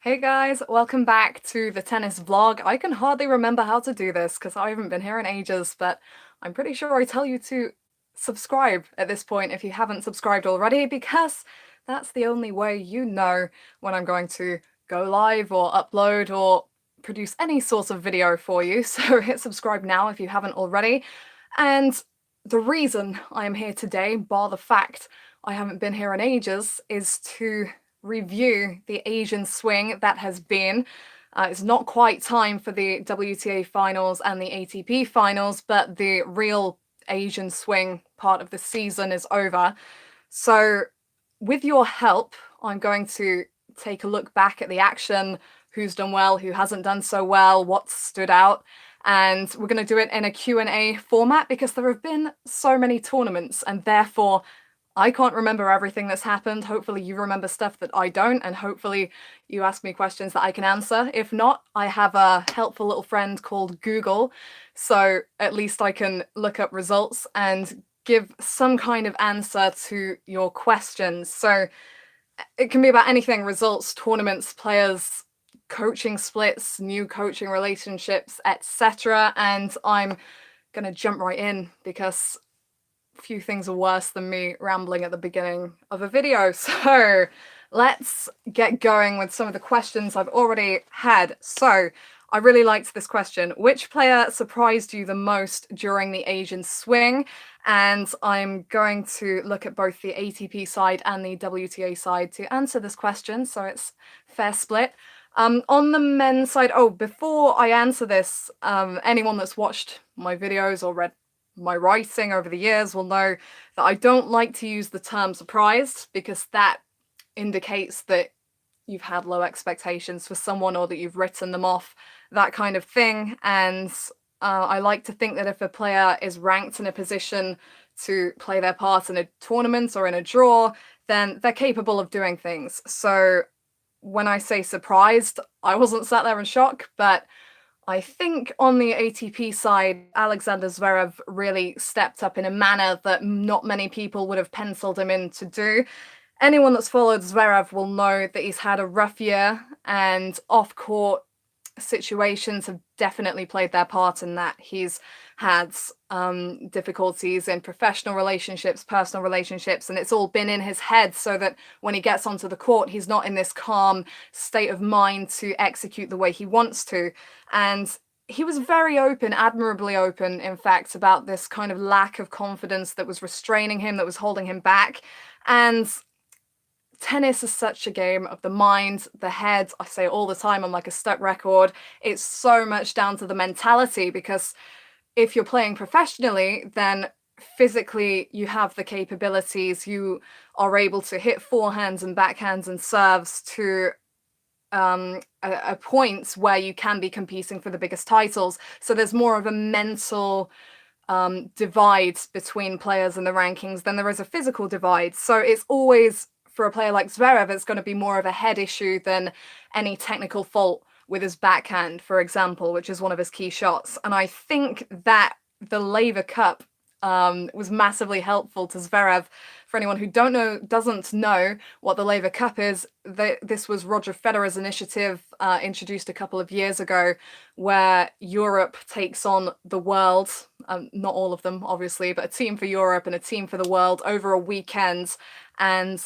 Hey guys, welcome back to the tennis vlog. I can hardly remember how to do this because I haven't been here in ages, but I'm pretty sure I tell you to subscribe at this point if you haven't subscribed already, because that's the only way you know when I'm going to go live or upload or produce any sort of video for you. So hit subscribe now if you haven't already. And the reason I am here today, bar the fact I haven't been here in ages, is to review the Asian swing that has been. It's not quite time for the WTA finals and the ATP finals, but the real Asian swing part of the season is over. So, with your help, I'm going to take a look back at the action, who's done well, who hasn't done so well, what stood out, and we're going to do it in a Q&A format because there have been so many tournaments, and therefore I can't remember everything that's happened. Hopefully you remember stuff that I don't, and hopefully you ask me questions that I can answer. If not, I have a helpful little friend called Google, so at least I can look up results and give some kind of answer to your questions. So it can be about anything: results, tournaments, players, coaching splits, new coaching relationships, etc. And I'm gonna jump right in because few things are worse than me rambling at the beginning of a video. So let's get going with some of the questions I've already had. So I really liked this question. Which player surprised you the most during the Asian swing? And I'm going to look at both the ATP side and the WTA side to answer this question, so it's fair split. On the men's side, before I answer this, anyone that's watched my videos or read my writing over the years will know that I don't like to use the term surprised, because that indicates that you've had low expectations for someone or that you've written them off, that kind of thing. And I like to think that if a player is ranked in a position to play their part in a tournament or in a draw, then they're capable of doing things. So when I say surprised, I wasn't sat there in shock, but I think on the ATP side, Alexander Zverev really stepped up in a manner that not many people would have penciled him in to do. Anyone that's followed Zverev will know that he's had a rough year, and off-court situations have definitely played their part in that. He's had difficulties in professional relationships, personal relationships, and it's all been in his head, so that when he gets onto the court, he's not in this calm state of mind to execute the way he wants to. And he was very open, admirably open, in fact, about this kind of lack of confidence that was restraining him, that was holding him back. And tennis is such a game of the mind, the head. I say it all the time, I'm like a stuck record. It's so much down to the mentality, because if you're playing professionally, then physically you have the capabilities. You are able to hit forehands and backhands and serves to a point where you can be competing for the biggest titles. So there's more of a mental divide between players in the rankings than there is a physical divide. So it's always, for a player like Zverev, it's going to be more of a head issue than any technical fault with his backhand, for example, which is one of his key shots. And I think that the Laver Cup was massively helpful to Zverev. For anyone who doesn't know what the Laver Cup is, this was Roger Federer's initiative, introduced a couple of years ago, where Europe takes on the world, not all of them, obviously, but a team for Europe and a team for the world over a weekend. And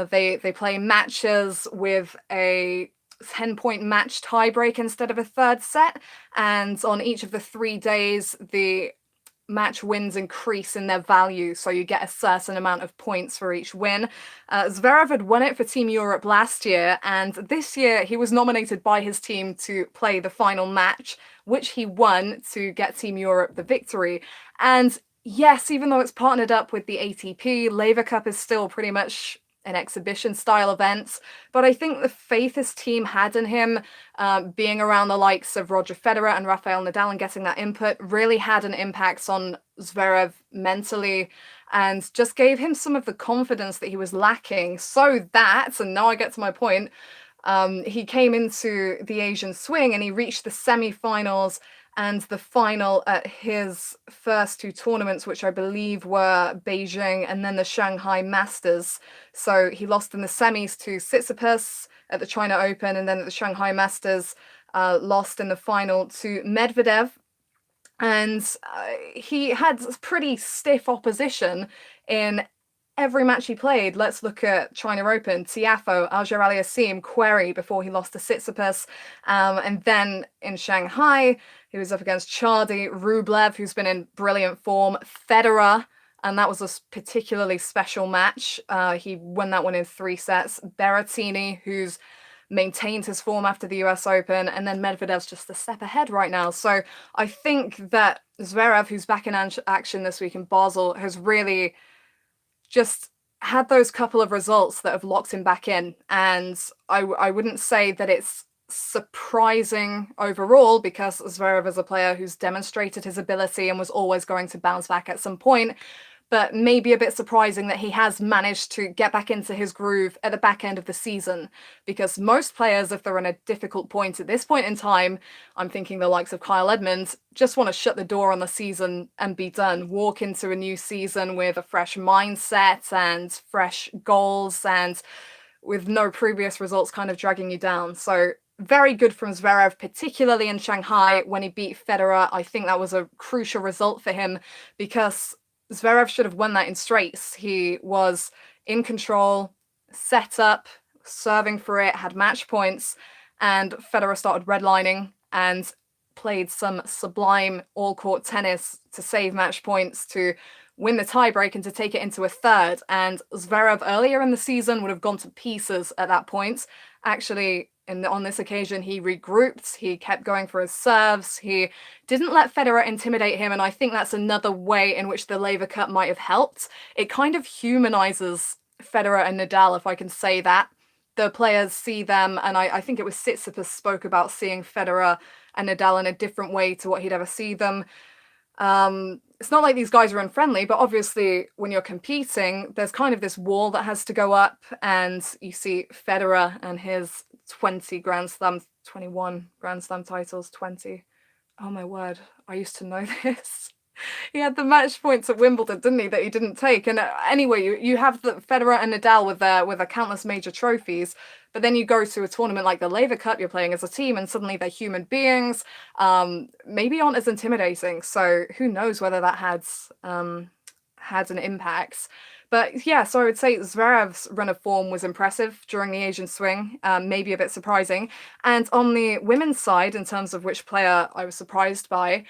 they play matches with a 10-point match tiebreak instead of a third set. And on each of the 3 days, the match wins increase in their value, so you get a certain amount of points for each win. Zverev had won it for Team Europe last year, and this year he was nominated by his team to play the final match, which he won to get Team Europe the victory. And yes, even though it's partnered up with the ATP, Laver Cup is still pretty much an exhibition style event, but I think the faith his team had in him, being around the likes of Roger Federer and Rafael Nadal and getting that input, really had an impact on Zverev mentally, and just gave him some of the confidence that he was lacking. So that, and now I get to my point, he came into the Asian swing and he reached the semi-finals and the final at his first two tournaments, which I believe were Beijing and then the Shanghai Masters. So he lost in the semis to Tsitsipas at the China Open, and then at the Shanghai Masters, lost in the final to Medvedev. And he had pretty stiff opposition in every match he played. Let's look at China Open, Tiafoe, Auger-Aliassime, Querrey before he lost to Tsitsipas. And then in Shanghai, he was up against Chardy, Rublev, who's been in brilliant form, Federer, and that was a particularly special match. He won that one in 3 sets. Berrettini, who's maintained his form after the US Open, and then Medvedev's just a step ahead right now. So I think that Zverev, who's back in action this week in Basel, has really just had those couple of results that have locked him back in. And I wouldn't say that it's surprising overall, because Zverev is a player who's demonstrated his ability and was always going to bounce back at some point. But maybe a bit surprising that he has managed to get back into his groove at the back end of the season, because most players, if they're in a difficult point at this point in time, I'm thinking the likes of Kyle Edmund, just want to shut the door on the season and be done, walk into a new season with a fresh mindset and fresh goals and with no previous results kind of dragging you down. So very good from Zverev, particularly in Shanghai when he beat Federer. I think that was a crucial result for him, because Zverev should have won that in straights. He was in control, set up, serving for it, had match points, and Federer started redlining and played some sublime all-court tennis to save match points, to win the tiebreak and to take it into a third. And Zverev earlier in the season would have gone to pieces at that point. Actually, on this occasion, he regrouped, he kept going for his serves, he didn't let Federer intimidate him, and I think that's another way in which the Laver Cup might have helped. It kind of humanizes Federer and Nadal, if I can say that. The players see them, and I think it was Tsitsipas spoke about seeing Federer and Nadal in a different way to what he'd ever see them. It's not like these guys are unfriendly, but obviously when you're competing, there's kind of this wall that has to go up, and you see Federer and his 20 Grand Slam, 21 Grand Slam titles, 20. Oh my word, I used to know this. He had the match points at Wimbledon, didn't he, that he didn't take? And anyway, you have the Federer and Nadal with their countless major trophies, but then you go to a tournament like the Laver Cup, you're playing as a team, and suddenly they're human beings, maybe aren't as intimidating. So who knows whether that had an impact. But yeah, so I would say Zverev's run of form was impressive during the Asian swing, maybe a bit surprising. And on the women's side, in terms of which player I was surprised by,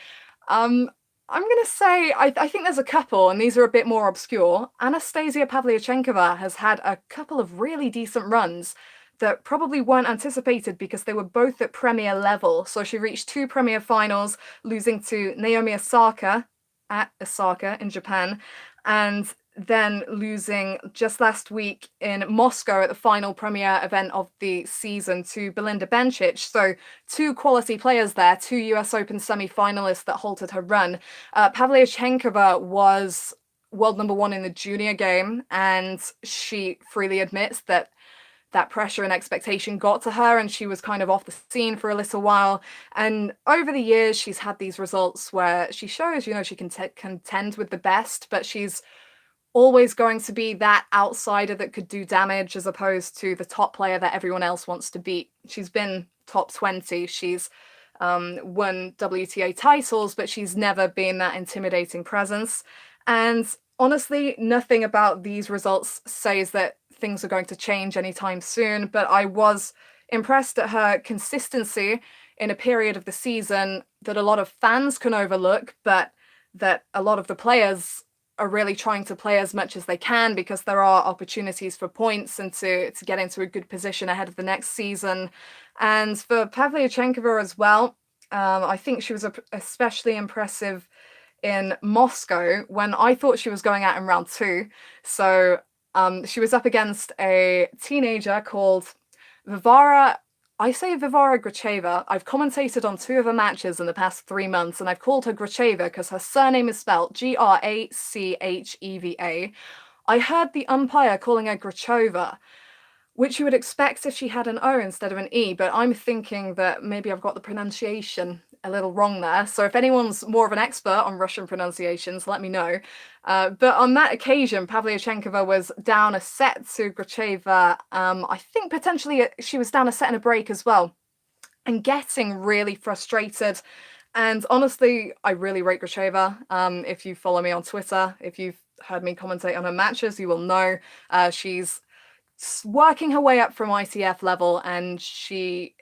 I'm going to say, I think there's a couple, and these are a bit more obscure. Anastasia Pavlyuchenkova has had a couple of really decent runs that probably weren't anticipated, because they were both at Premier level. So she reached 2 Premier finals, losing to Naomi Osaka at Osaka in Japan, and then losing just last week in Moscow at the final Premier event of the season to Belinda Bencic. So 2 quality players there, 2 US Open semi-finalists that halted her run. Pavlyuchenkova was world number 1 in the junior game, and she freely admits that pressure and expectation got to her, and she was kind of off the scene for a little while. And over the years, she's had these results where she shows, she can contend with the best, but she's always going to be that outsider that could do damage, as opposed to the top player that everyone else wants to beat. She's been top 20. She's won WTA titles, but she's never been that intimidating presence. And honestly, nothing about these results says that things are going to change anytime soon, but I was impressed at her consistency in a period of the season that a lot of fans can overlook, but that a lot of the players are really trying to play as much as they can, because there are opportunities for points and to get into a good position ahead of the next season. And for Pavlyuchenkova as well, I think she was especially impressive in Moscow, when I thought she was going out in round 2. So she was up against a teenager called Varvara. I say Varvara Gracheva. I've commentated on 2 of her matches in the past 3 months, and I've called her Gracheva because her surname is spelled Gracheva. I heard the umpire calling her Grachova. which you would expect if she had an O instead of an E, but I'm thinking that maybe I've got the pronunciation a little wrong there. So if anyone's more of an expert on Russian pronunciations, let me know. But on that occasion, Pavlyuchenkova was down a set to Gracheva. I think potentially she was down a set and a break as well, and getting really frustrated. And honestly, I really rate Gracheva. If you follow me on Twitter, if you've heard me commentate on her matches, you will know she's working her way up from ITF level, and she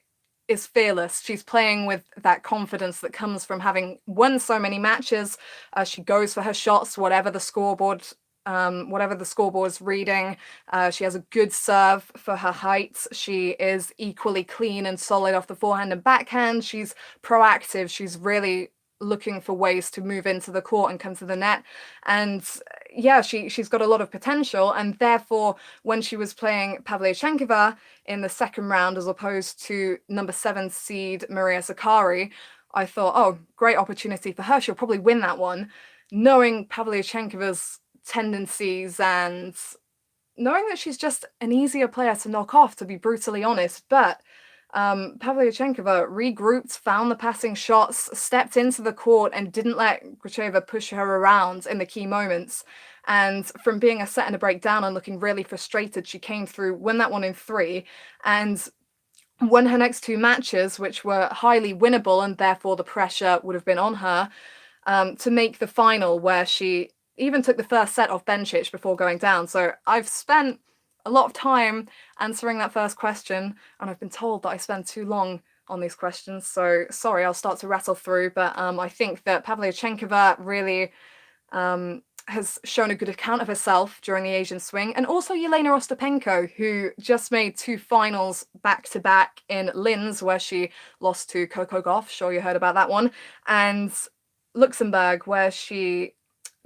is fearless. She's playing with that confidence that comes from having won so many matches. She goes for her shots, whatever the scoreboard's reading. She has a good serve for her height. She is equally clean and solid off the forehand and backhand. She's proactive. She's really looking for ways to move into the court and come to the net. And yeah, she's got a lot of potential. And therefore, when she was playing Pavlyuchenkova in the second round, as opposed to number 7 seed Maria Sakkari, I thought, oh, great opportunity for her. She'll probably win that one. Knowing Pavlyuchenkova's tendencies and knowing that she's just an easier player to knock off, to be brutally honest. But Pavlyuchenkova regrouped, found the passing shots, stepped into the court, and didn't let Gracheva push her around in the key moments. And from being a set and a break down and looking really frustrated, she came through, won that one in 3, and won her next 2 matches, which were highly winnable, and therefore the pressure would have been on her to make the final, where she even took the first set off Bencic before going down. So I've spent a lot of time answering that first question, and I've been told that I spend too long on these questions, so sorry, I'll start to rattle through. But I think that Pavlyuchenkova really has shown a good account of herself during the Asian swing, and also Yelena Ostapenko, who just made 2 finals back-to-back in Linz, where she lost to Coco Gauff, sure you heard about that one, and Luxembourg, where she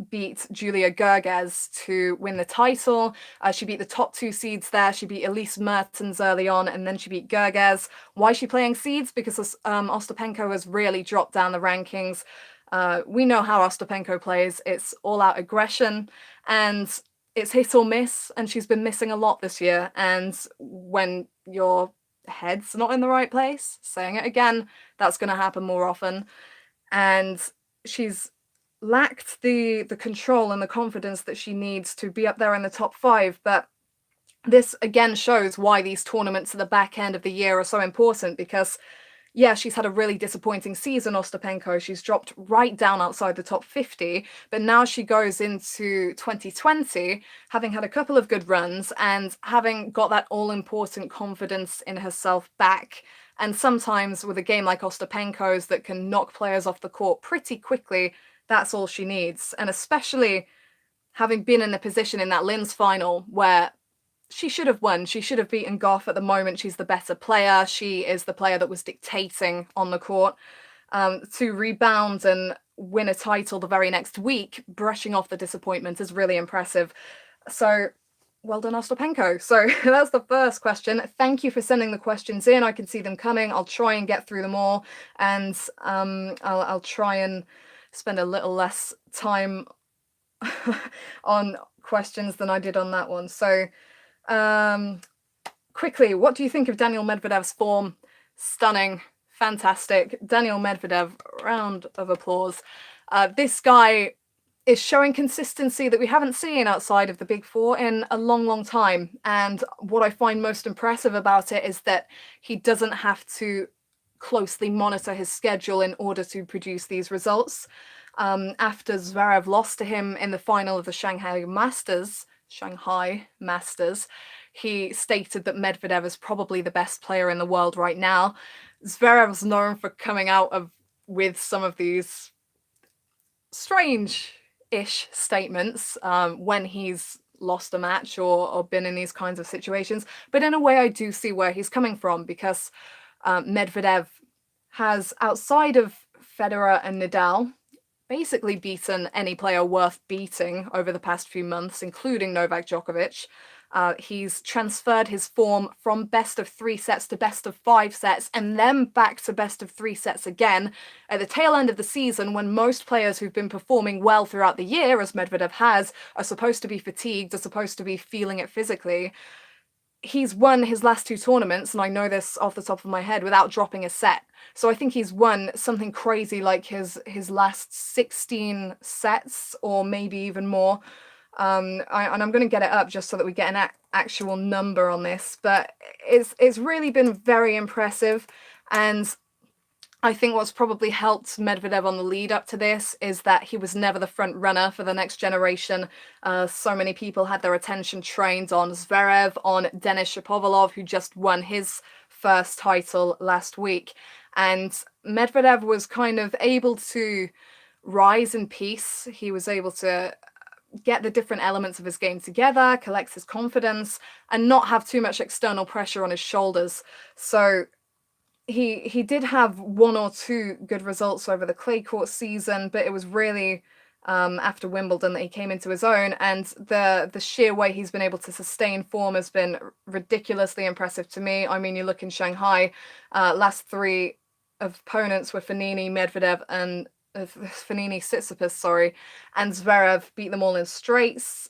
beat Julia Gerges to win the title. She beat the top 2 seeds there. She beat Elise Mertens early on, and then she beat Gerges. Why is she playing seeds? Because Ostapenko has really dropped down the rankings. We know how Ostapenko plays. It's all-out aggression, and it's hit or miss, and she's been missing a lot this year. And when your head's not in the right place, saying it again, that's going to happen more often. And she's lacked the control and the confidence that she needs to be up there in the top 5. But this again shows why these tournaments at the back end of the year are so important, because yeah, she's had a really disappointing season, Ostapenko. She's dropped right down outside the top 50, but now she goes into 2020 having had a couple of good runs and having got that all-important confidence in herself back. And sometimes with a game like Ostapenko's that can knock players off the court pretty quickly, that's all she needs. And especially having been in a position in that Linz final where she should have won. She should have beaten Gauff. At the moment, she's the better player. She is the player that was dictating on the court. To rebound and win a title the very next week, brushing off the disappointment, is really impressive. So well done, Ostapenko. So that's the first question. Thank you for sending the questions in. I can see them coming. I'll try and get through them all, and I'll try and spend a little less time on questions than I did on that one. So quickly, what do you think of Daniil Medvedev's form? Stunning, fantastic. Daniil Medvedev, round of applause. This guy is showing consistency that we haven't seen outside of the Big Four in a long, long time. And what I find most impressive about it is that he doesn't have to closely monitor his schedule in order to produce these results. After Zverev lost to him in the final of the Shanghai Masters, he stated that Medvedev is probably the best player in the world right now. Zverev's known for coming out with some of these strange-ish statements when he's lost a match or been in these kinds of situations. But in a way, I do see where he's coming from, because Medvedev has, outside of Federer and Nadal, basically beaten any player worth beating over the past few months, including Novak Djokovic. He's transferred his form from best of 3 sets to best of 5 sets, and then back to best of 3 sets again at the tail end of the season, when most players who've been performing well throughout the year, as Medvedev has, are supposed to be fatigued, are supposed to be feeling it physically. he's won his last 2 tournaments, and I know this off the top of my head, without dropping a set. So I think he's won something crazy like his last 16 sets, or maybe even more. And I'm going to get it up just so that we get an actual number on this, but it's really been very impressive. And I think what's probably helped Medvedev on the lead up to this is that he was never the front runner for the next generation. So many people had their attention trained on Zverev, on Denis Shapovalov, who just won his first title last week. And Medvedev was kind of able to rise in peace. He was able to get the different elements of his game together, collect his confidence, and not have too much external pressure on his shoulders. So he did have 1 or 2 good results over the clay court season, but it was really after Wimbledon that he came into his own, and the sheer way he's been able to sustain form has been ridiculously impressive to me. I mean, you look in Shanghai, last 3 opponents were Fognini, Medvedev, and Fognini, Tsitsipas, sorry, and Zverev beat them all in straights.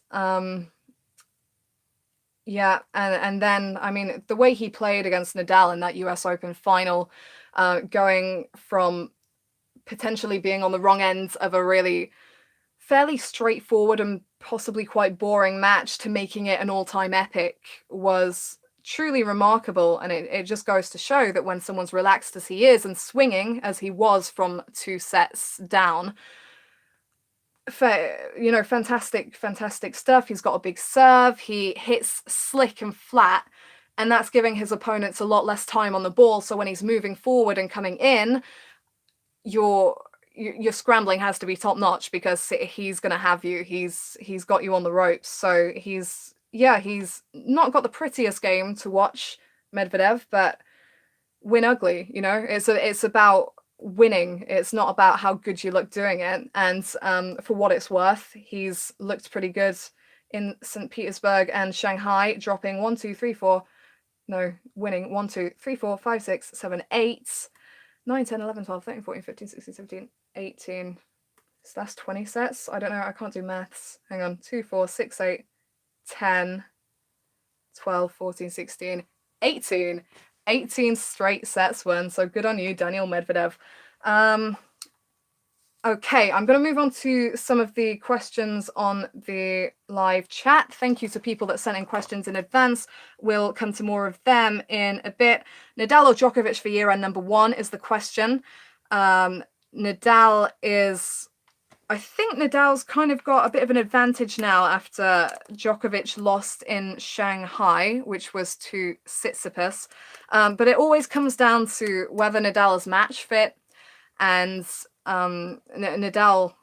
Yeah, and then, I mean, the way he played against Nadal in that US Open final, going from potentially being on the wrong end of a really fairly straightforward and possibly quite boring match to making it an all-time epic, was truly remarkable. And it just goes to show that when someone's relaxed as he is and swinging as he was from 2 sets down, fantastic stuff. He's got a big serve. He hits slick and flat, and that's giving his opponents a lot less time on the ball. So when he's moving forward and coming in, your scrambling has to be top notch, because he's going to have you. He's got you on the ropes. So he's not got the prettiest game to watch, Medvedev, but win ugly. It's about winning. It's not about how good you look doing it. And for what it's worth, he's looked pretty good in St. Petersburg and Shanghai, dropping winning 1, 2, 3, 4, 5, 6, 7, 8, 9, 10, 11, 12, 13, 14, 15, 16, 17, 18. So that's 20 sets. I don't know. I can't do maths. Hang on. 2, 4, 6, 8, 10, 12, 14, 16, 18. 18 straight sets won, so good on you, Daniil Medvedev. Okay, I'm going to move on to some of the questions on the live chat. Thank you to people that sent in questions in advance. We'll come to more of them in a bit. Nadal or Djokovic for year-end number 1 is the question. I think Nadal's kind of got a bit of an advantage now after Djokovic lost in Shanghai, which was to Tsitsipas. But it always comes down to whether Nadal is match fit, and Nadal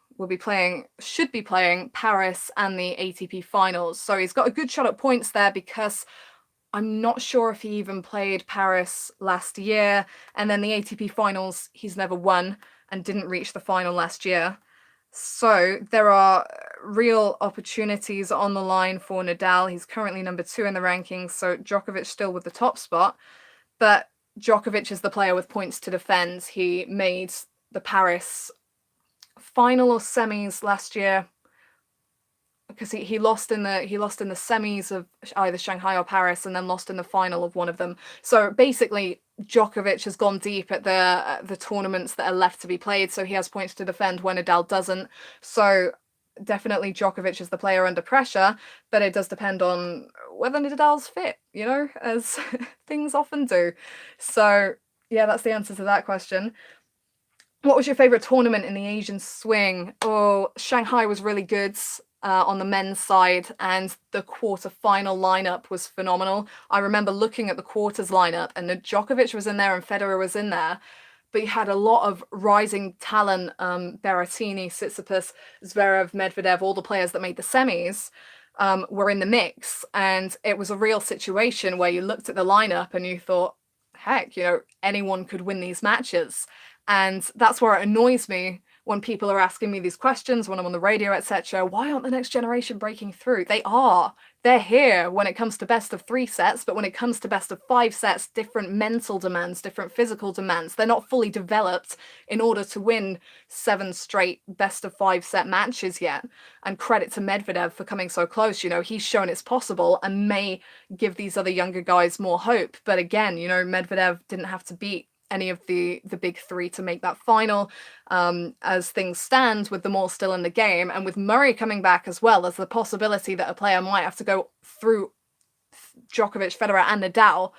should be playing Paris and the ATP finals. So he's got a good shot at points there, because I'm not sure if he even played Paris last year. And then the ATP finals, he's never won and didn't reach the final last year. So there are real opportunities on the line for Nadal. He's currently number 2 in the rankings, so Djokovic still with the top spot. But Djokovic is the player with points to defend. He made the Paris final or semis last year, because he lost in the semis of either Shanghai or Paris, and then lost in the final of one of them. So basically, Djokovic has gone deep at the tournaments that are left to be played, so he has points to defend when Nadal doesn't. So definitely Djokovic is the player under pressure, but it does depend on whether Nadal's fit, as things often do. So yeah, that's the answer to that question. What was your favorite tournament in the Asian swing? Oh, Shanghai was really good on the men's side, and the quarter-final lineup was phenomenal. I remember looking at the quarters lineup, and Djokovic was in there and Federer was in there, but you had a lot of rising talent, Berrettini, Tsitsipas, Zverev, Medvedev, all the players that made the semis were in the mix, and it was a real situation where you looked at the lineup and you thought, heck, anyone could win these matches. And that's where it annoys me when people are asking me these questions, when I'm on the radio, etc., why aren't the next generation breaking through? They are. They're here when it comes to best of 3 sets, but when it comes to best of 5 sets, different mental demands, different physical demands. They're not fully developed in order to win 7 straight best of 5 set matches yet. And credit to Medvedev for coming so close. You know, he's shown it's possible and may give these other younger guys more hope. But again, you know, Medvedev didn't have to beat any of the big 3 to make that final. As things stand, with them all still in the game, and with Murray coming back as well, there's the possibility that a player might have to go through Djokovic, Federer, and Nadal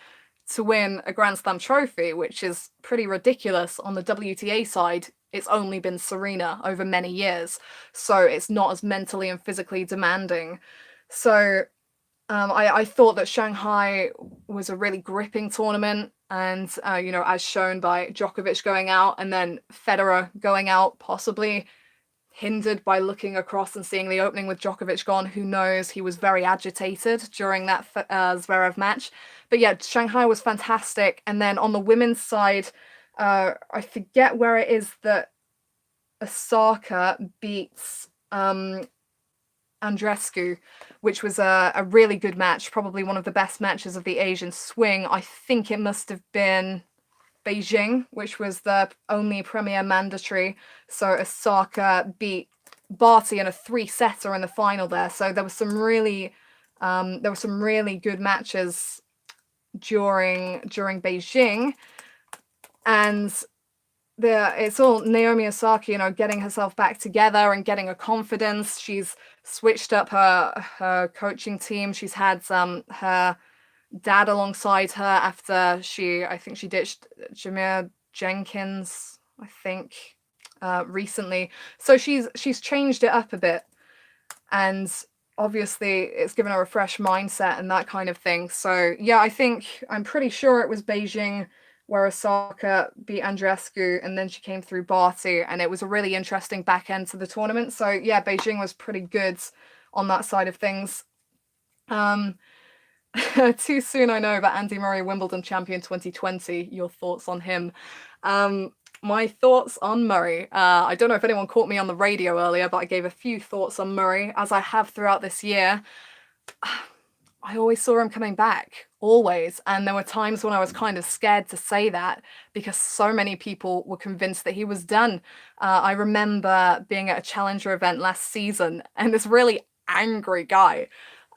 to win a Grand Slam trophy, which is pretty ridiculous. On the WTA side, it's only been Serena over many years, so it's not as mentally and physically demanding. So I thought that Shanghai was a really gripping tournament, and you know, as shown by Djokovic going out and then Federer going out, possibly hindered by looking across and seeing the opening with Djokovic gone. Who knows? He was very agitated during that Zverev match. But yeah, Shanghai was fantastic. And then on the women's side, I forget where it is that Osaka beats Andreescu, which was a really good match, probably one of the best matches of the Asian swing. I think it must have been Beijing, which was the only premier mandatory. So Osaka beat Barty in a 3-setter in the final there. So there was some really good matches during Beijing, and it's all Naomi Osaka, you know, getting herself back together and getting a confidence. She's switched up her coaching team. She's had her dad alongside her after I think she ditched Jameer Jenkins, I think, recently. So she's changed it up a bit, and obviously it's given her a fresh mindset and that kind of thing. So yeah, I'm pretty sure it was Beijing where Osaka beat Andreescu, and then she came through Barty, and it was a really interesting back end to the tournament. So yeah, Beijing was pretty good on that side of things. Too soon, I know, but Andy Murray, Wimbledon champion 2020. Your thoughts on him? My thoughts on Murray. I don't know if anyone caught me on the radio earlier, but I gave a few thoughts on Murray, as I have throughout this year. I always saw him coming back, always. And there were times when I was kind of scared to say that because so many people were convinced that he was done. I remember being at a challenger event last season, and this really angry guy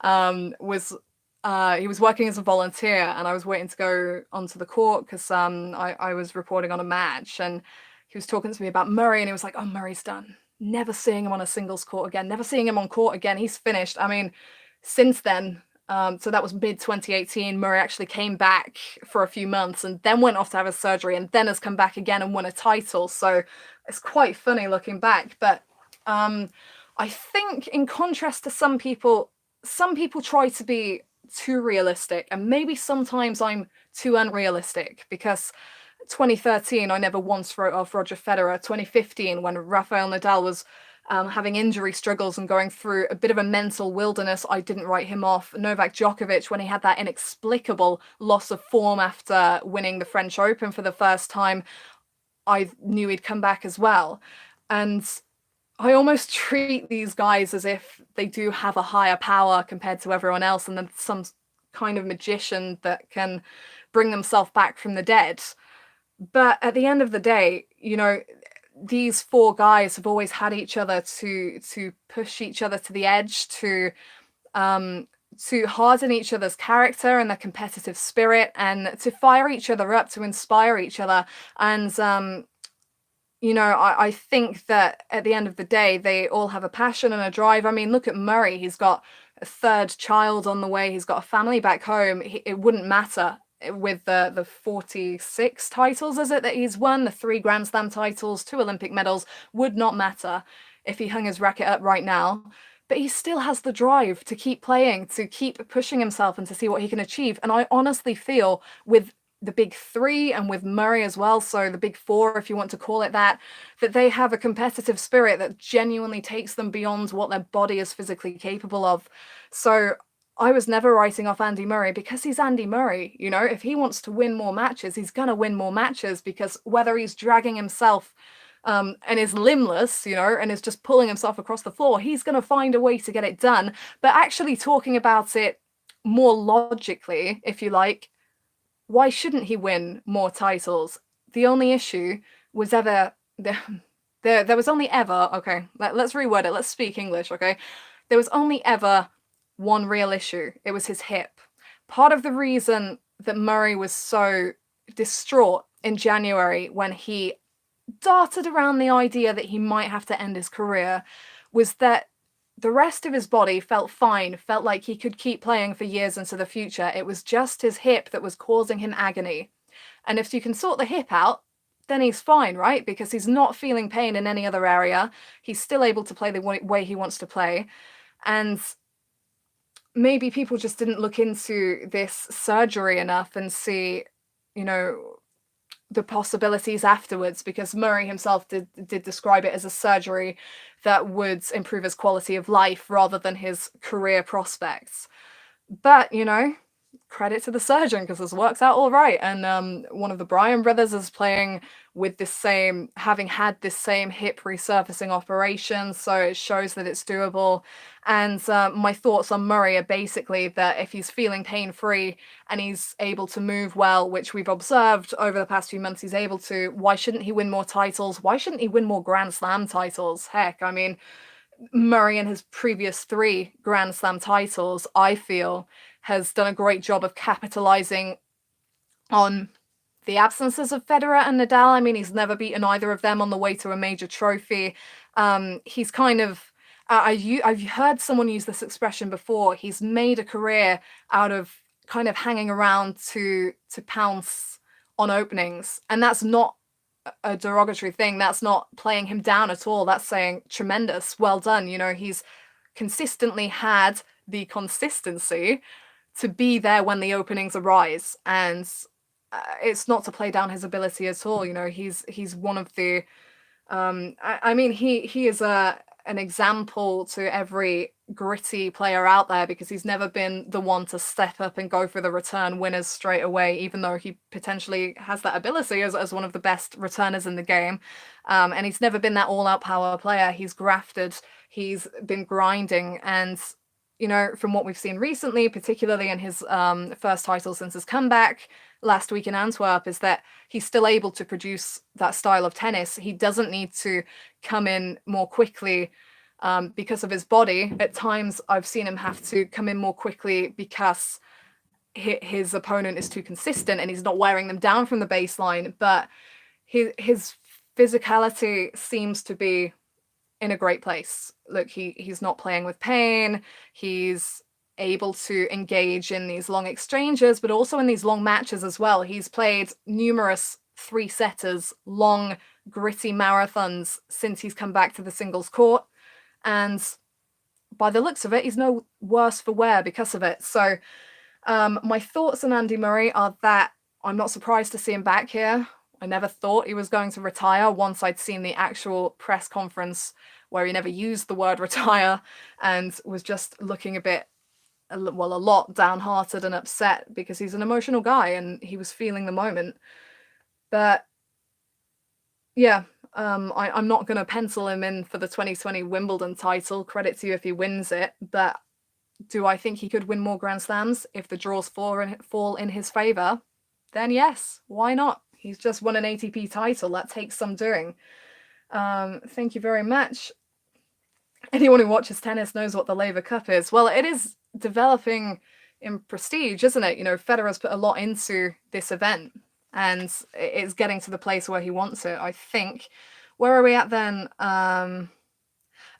he was working as a volunteer, and I was waiting to go onto the court because I was reporting on a match, and he was talking to me about Murray, and he was like, "Oh, Murray's done. Never seeing him on a singles court again. Never seeing him on court again. He's finished." I mean, since then, so that was mid-2018, Murray actually came back for a few months and then went off to have his surgery, and then has come back again and won a title. So it's quite funny looking back. But I think, in contrast to some people try to be too realistic, and maybe sometimes I'm too unrealistic, because 2013 I never once wrote off Roger Federer. 2015, when Rafael Nadal was having injury struggles and going through a bit of a mental wilderness, I didn't write him off. Novak Djokovic, when he had that inexplicable loss of form after winning the French Open for the first time, I knew he'd come back as well. And I almost treat these guys as if they do have a higher power compared to everyone else, and then some kind of magician that can bring themselves back from the dead. But at the end of the day, you know, these 4 guys have always had each other to push each other to the edge, to harden each other's character and their competitive spirit, and to fire each other up, to inspire each other. And you know, I think that at the end of the day, they all have a passion and a drive. I mean, look at Murray. He's got a 3rd child on the way. He's got a family back home. It wouldn't matter with the 46 titles, is it, that he's won, the 3 Grand Slam titles, 2 Olympic medals, would not matter if he hung his racket up right now. But he still has the drive to keep playing, to keep pushing himself, and to see what he can achieve. And I honestly feel with the big 3 and with Murray as well, so the big 4, if you want to call it that they have a competitive spirit that genuinely takes them beyond what their body is physically capable of. So I was never writing off Andy Murray, because he's Andy Murray. You know, if he wants to win more matches, he's gonna win more matches, because whether he's dragging himself and is limbless, you know, and is just pulling himself across the floor, he's going to find a way to get it done. But actually talking about it more logically, if you like, why shouldn't he win more titles? The only issue was ever there was only ever, okay, let's reword it, let's speak English, okay? There was only ever one real issue. It was his hip. Part of the reason that Murray was so distraught in January when he darted around the idea that he might have to end his career was that the rest of his body felt fine, felt like he could keep playing for years into the future. It was just his hip that was causing him agony. And if you can sort the hip out, then he's fine, right? Because he's not feeling pain in any other area. He's still able to play the way he wants to play. And maybe people just didn't look into this surgery enough and see, you know, the possibilities afterwards, because Murray himself did describe it as a surgery that would improve his quality of life rather than his career prospects. But, you know, credit to the surgeon, because this works out all right. And one of the Bryan brothers is playing with this same, having had this same hip resurfacing operation, so it shows that it's doable. And my thoughts on Murray are basically that if he's feeling pain-free and he's able to move well, which we've observed over the past few months he's able to, why shouldn't he win more titles? Why shouldn't he win more Grand Slam titles? Heck, I mean, Murray in his previous 3 Grand Slam titles, I feel, has done a great job of capitalizing on the absences of Federer and Nadal. I mean, he's never beaten either of them on the way to a major trophy. He's kind of, I've heard someone use this expression before, he's made a career out of kind of hanging around to pounce on openings. And that's not a derogatory thing. That's not playing him down at all. That's saying tremendous, well done. You know, he's consistently had the consistency to be there when the openings arise, and it's not to play down his ability at all. You know, he's one of the I mean, he is an example to every gritty player out there, because he's never been the one to step up and go for the return winners straight away, even though he potentially has that ability as one of the best returners in the game. And he's never been that all-out power player. He's grafted, he's been grinding, and you know, from what we've seen recently, particularly in his first title since his comeback last week in Antwerp, is that he's still able to produce that style of tennis. He doesn't need to come in more quickly because of his body. At times, I've seen him have to come in more quickly because his opponent is too consistent and he's not wearing them down from the baseline. But his physicality seems to be in a great place. Look, he's not playing with pain. He's able to engage in these long exchanges, but also in these long matches as well. He's played numerous 3-setters, long, gritty marathons since he's come back to the singles court. And by the looks of it, he's no worse for wear because of it. So my thoughts on Andy Murray are that I'm not surprised to see him back here. I never thought he was going to retire once I'd seen the actual press conference where he never used the word retire and was just looking a lot downhearted and upset, because he's an emotional guy and he was feeling the moment. But yeah, I'm not going to pencil him in for the 2020 Wimbledon title. Credit to you if he wins it. But do I think he could win more Grand Slams if the draws fall in his favour? Then yes, why not? He's just won an ATP title. That takes some doing. Thank you very much. Anyone who watches tennis knows what the Laver Cup is. Well, it is developing in prestige, isn't it? You know, Federer's put a lot into this event, and it's getting to the place where he wants it, I think. Where are we at then?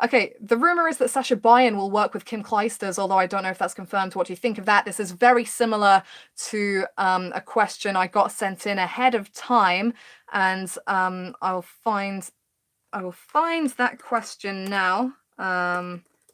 Okay, the rumor is that Sasha Bayan will work with Kim Clijsters, although I don't know if that's confirmed. What do you think of that? This is very similar to a question I got sent in ahead of time, and I will find that question now,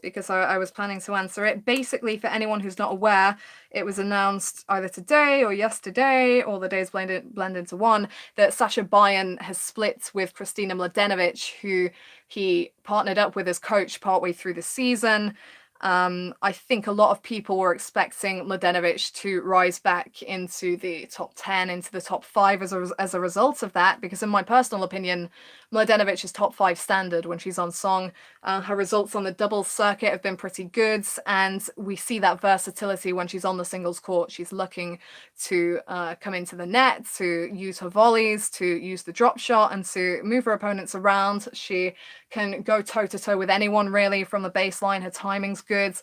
because I was planning to answer it. Basically, for anyone who's not aware, it was announced either today or yesterday, or the days blend into one, that Sasha Bayan has split with Kristina Mladenovic, who he partnered up with as coach partway through the season. I think a lot of people were expecting Mladenovic to rise back into the top 10, into the top 5 as a result of that, because in my personal opinion, Mladenovic is top 5 standard when she's on song. Her results on the doubles circuit have been pretty good, and we see that versatility when she's on the singles court. She's looking to come into the net, to use her volleys, to use the drop shot, and to move her opponents around. She can go toe-to-toe with anyone, really, from the baseline. Her timing's good,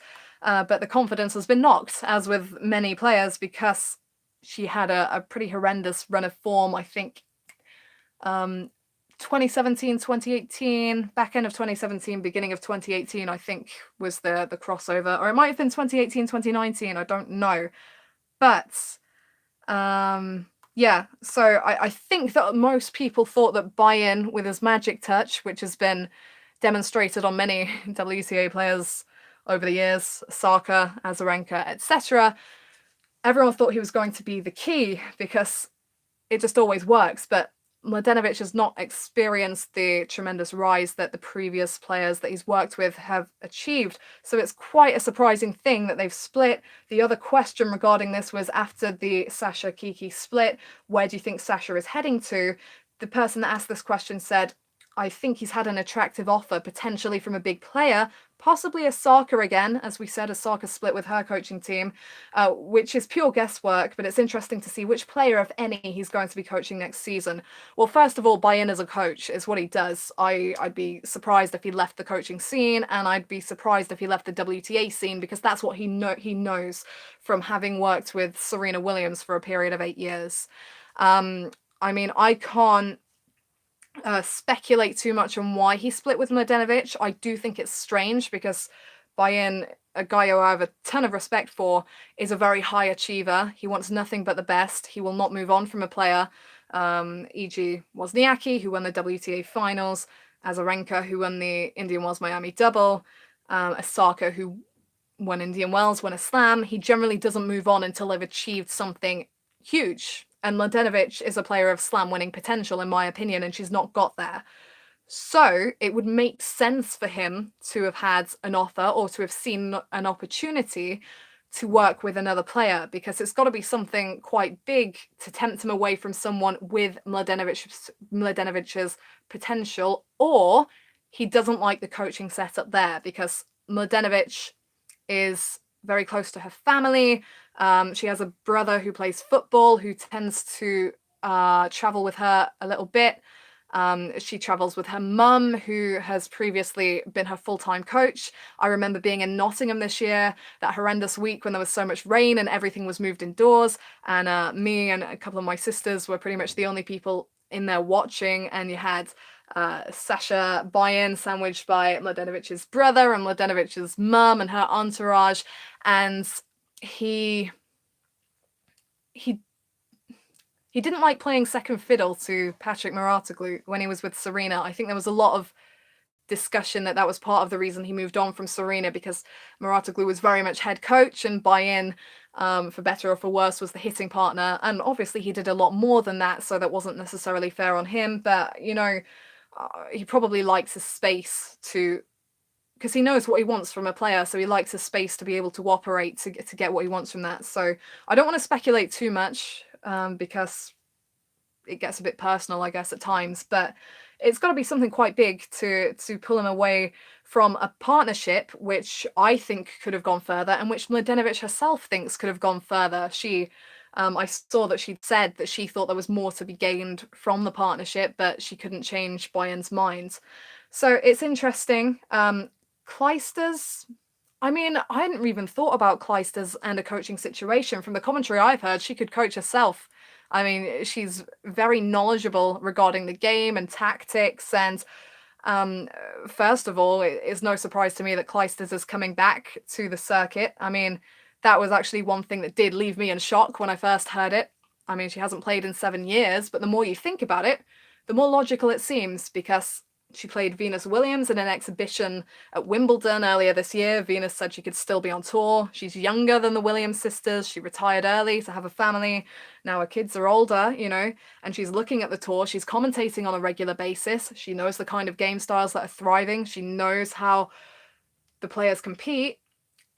but the confidence has been knocked, as with many players, because she had a pretty horrendous run of form, I think, 2017, 2018, back end of 2017, beginning of 2018, I think, was the crossover. Or it might have been 2018, 2019, I don't know. But, yeah, so I think that most people thought that Buy-in with his magic touch, which has been demonstrated on many WTA players over the years, Osaka, Azarenka, etc., everyone thought he was going to be the key because it just always works. But Mladenovic has not experienced the tremendous rise that the previous players that he's worked with have achieved. So it's quite a surprising thing that they've split. The other question regarding this was, after the Sasha-Kiki split, where do you think Sasha is heading to? The person that asked this question said, I think he's had an attractive offer, potentially from a big player, possibly Osaka again. As we said, Osaka split with her coaching team, which is pure guesswork, but it's interesting to see which player, if any, he's going to be coaching next season. Well, first of all, Buy-in as a coach is what he does. I'd be surprised if he left the coaching scene, and I'd be surprised if he left the WTA scene, because that's what he knows from having worked with Serena Williams for a period of 8 years. I mean, I can't speculate too much on why he split with Mladenovic. I do think it's strange because Buy-in, a guy who I have a ton of respect for, is a very high achiever. He wants nothing but the best. He will not move on from a player. E.g. Wozniacki, who won the WTA finals, Azarenka, who won the Indian Wells Miami double, Osaka, who won Indian Wells, won a slam. He generally doesn't move on until they've achieved something huge. And Mladenovic is a player of slam winning potential, in my opinion, and she's not got there. So it would make sense for him to have had an offer, or to have seen an opportunity to work with another player, because it's got to be something quite big to tempt him away from someone with Mladenovic's potential, or he doesn't like the coaching setup there, because Mladenovic is very close to her family. She has a brother who plays football, who tends to travel with her a little bit. She travels with her mum, who has previously been her full-time coach. I remember being in Nottingham this year, that horrendous week when there was so much rain and everything was moved indoors, and me and a couple of my sisters were pretty much the only people in there watching, and you had Sasha Buy-in sandwiched by Mladenovic's brother and Mladenovic's mum and her entourage, and he didn't like playing second fiddle to Patrick Mouratoglou when he was with Serena. I think there was a lot of discussion that was part of the reason he moved on from Serena, because Mouratoglou was very much head coach, and Buy-in, for better or for worse, was the hitting partner. And obviously he did a lot more than that, so that wasn't necessarily fair on him. But, you know, he probably likes his space to, because he knows what he wants from a player, so he likes his space to be able to operate to get what he wants from that. So I don't want to speculate too much, because it gets a bit personal, I guess, at times, but it's got to be something quite big to pull him away from a partnership which I think could have gone further, and which Mladenovic herself thinks could have gone further. I saw that she'd said that she thought there was more to be gained from the partnership, but she couldn't change Buy-in's mind. So it's interesting. Clijsters, I mean, I hadn't even thought about Clijsters and a coaching situation. From the commentary I've heard, she could coach herself. I mean, she's very knowledgeable regarding the game and tactics. And first of all, it is no surprise to me that Clijsters is coming back to the circuit. I mean, that was actually one thing that did leave me in shock when I first heard it. I mean, she hasn't played in 7 years, but the more you think about it, the more logical it seems, because she played Venus Williams in an exhibition at Wimbledon earlier this year. Venus said she could still be on tour. She's younger than the Williams sisters. She retired early to have a family. Now her kids are older, you know, and she's looking at the tour. She's commentating on a regular basis. She knows the kind of game styles that are thriving. She knows how the players compete.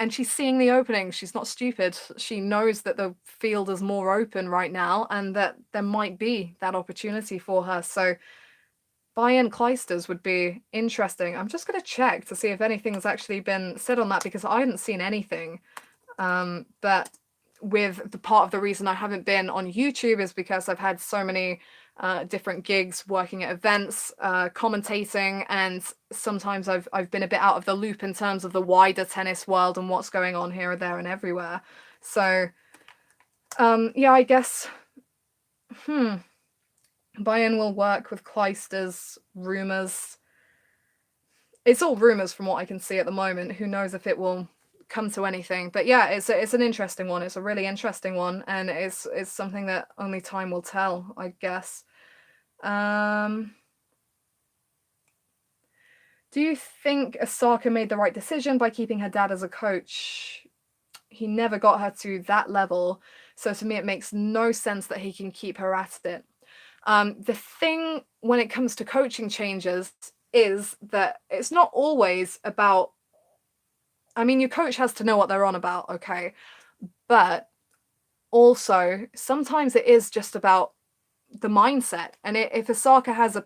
and she's seeing the openings. She's not stupid. She knows that the field is more open right now and that there might be that opportunity for her. So buy-in Clijsters would be interesting. I'm just going to check to see if anything's actually been said on that because I hadn't seen anything. But with the part of the reason I haven't been on YouTube is because I've had so many different gigs, working at events, commentating, and sometimes I've been a bit out of the loop in terms of the wider tennis world and what's going on here, there, and everywhere. So, yeah, I guess, buy-in will work with Clijsters, rumours. It's all rumours from what I can see at the moment. Who knows if it will come to anything? But yeah, it's an interesting one. It's a really interesting one, and it's something that only time will tell, I guess. Do you think Osaka made the right decision by keeping her dad as a coach? He never got her to that level, so to me it makes no sense that he can keep her at it. The thing when it comes to coaching changes is that it's not always about, I mean, your coach has to know what they're on about, okay? But also, sometimes it is just about the mindset. And if Osaka has a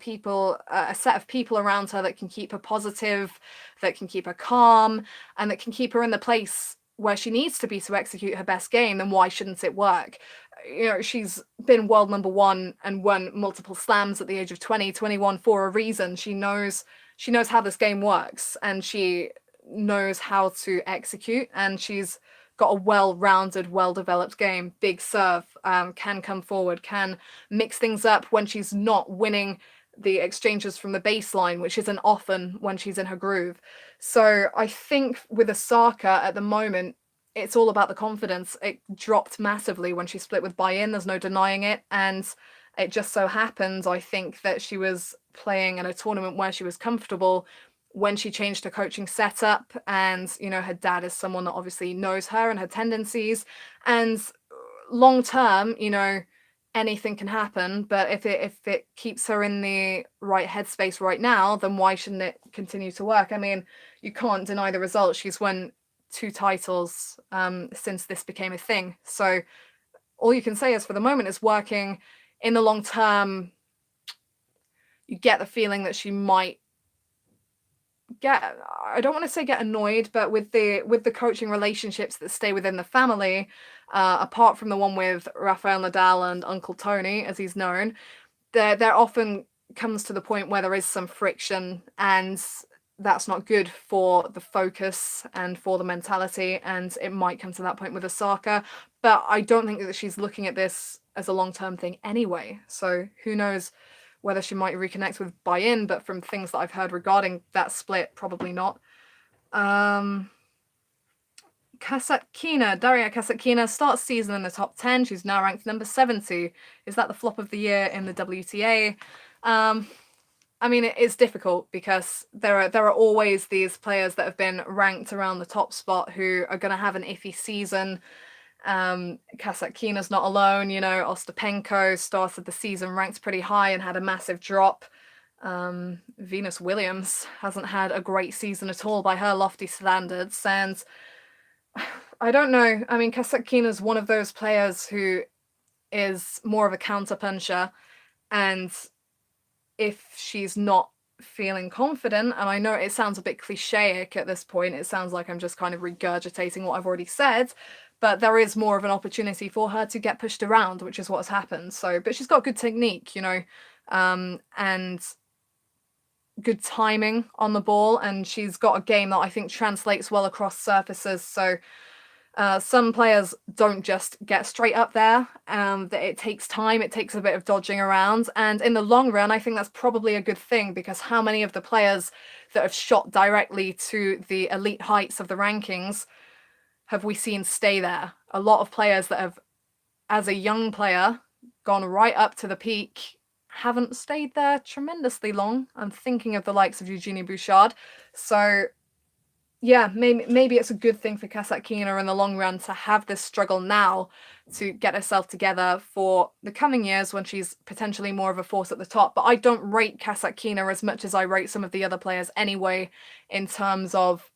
set of people around her that can keep her positive, that can keep her calm, and that can keep her in the place where she needs to be to execute her best game, then why shouldn't it work? You know, she's been world number one and won multiple slams at the age of 20, 21 for a reason. She knows how this game works, and she knows how to execute, and she's got a well-rounded, well-developed game. Big serve, can come forward, can mix things up when she's not winning the exchanges from the baseline, which isn't often when she's in her groove. So I think with Osaka at the moment, it's all about the confidence. It dropped massively when she split with buy-in. There's no denying it. And it just so happens, I think, that she was playing in a tournament where she was comfortable when she changed her coaching setup. And, you know, her dad is someone that obviously knows her and her tendencies. And long term, you know, anything can happen. But if it keeps her in the right headspace right now, then why shouldn't it continue to work? I mean, you can't deny the results. She's won 2 titles since this became a thing. So all you can say is for the moment it's working. In the long term, you get the feeling that she might get, I don't want to say get annoyed, but with the coaching relationships that stay within the family, apart from the one with Rafael Nadal and Uncle Tony, as he's known, there often comes to the point where there is some friction, and that's not good for the focus and for the mentality, and it might come to that point with Osaka. But I don't think that she's looking at this as a long-term thing anyway. So who knows whether she might reconnect with buy-in, but from things that I've heard regarding that split, probably not. Daria Kasatkina starts season in the top 10. She's now ranked number 70. Is that the flop of the year in the WTA? I mean, it's difficult because there are always these players that have been ranked around the top spot who are going to have an iffy season. Kasatkina's not alone, you know. Ostapenko started the season ranked pretty high and had a massive drop. Venus Williams hasn't had a great season at all by her lofty standards, and I don't know. I mean, Kasatkina's one of those players who is more of a counterpuncher, and if she's not feeling confident, and I know it sounds a bit clichéic at this point, it sounds like I'm just kind of regurgitating what I've already said, but there is more of an opportunity for her to get pushed around, which is what's happened. So, but she's got good technique, you know, and good timing on the ball, and she's got a game that I think translates well across surfaces. So some players don't just get straight up there. That it takes time, it takes a bit of dodging around, and in the long run I think that's probably a good thing, because how many of the players that have shot directly to the elite heights of the rankings have we seen stay there? A lot of players that have, as a young player, gone right up to the peak haven't stayed there tremendously long. I'm thinking of the likes of Eugenie Bouchard. So yeah, maybe it's a good thing for Kasatkina in the long run to have this struggle now to get herself together for the coming years when she's potentially more of a force at the top. But I don't rate Kasatkina as much as I rate some of the other players anyway, in terms of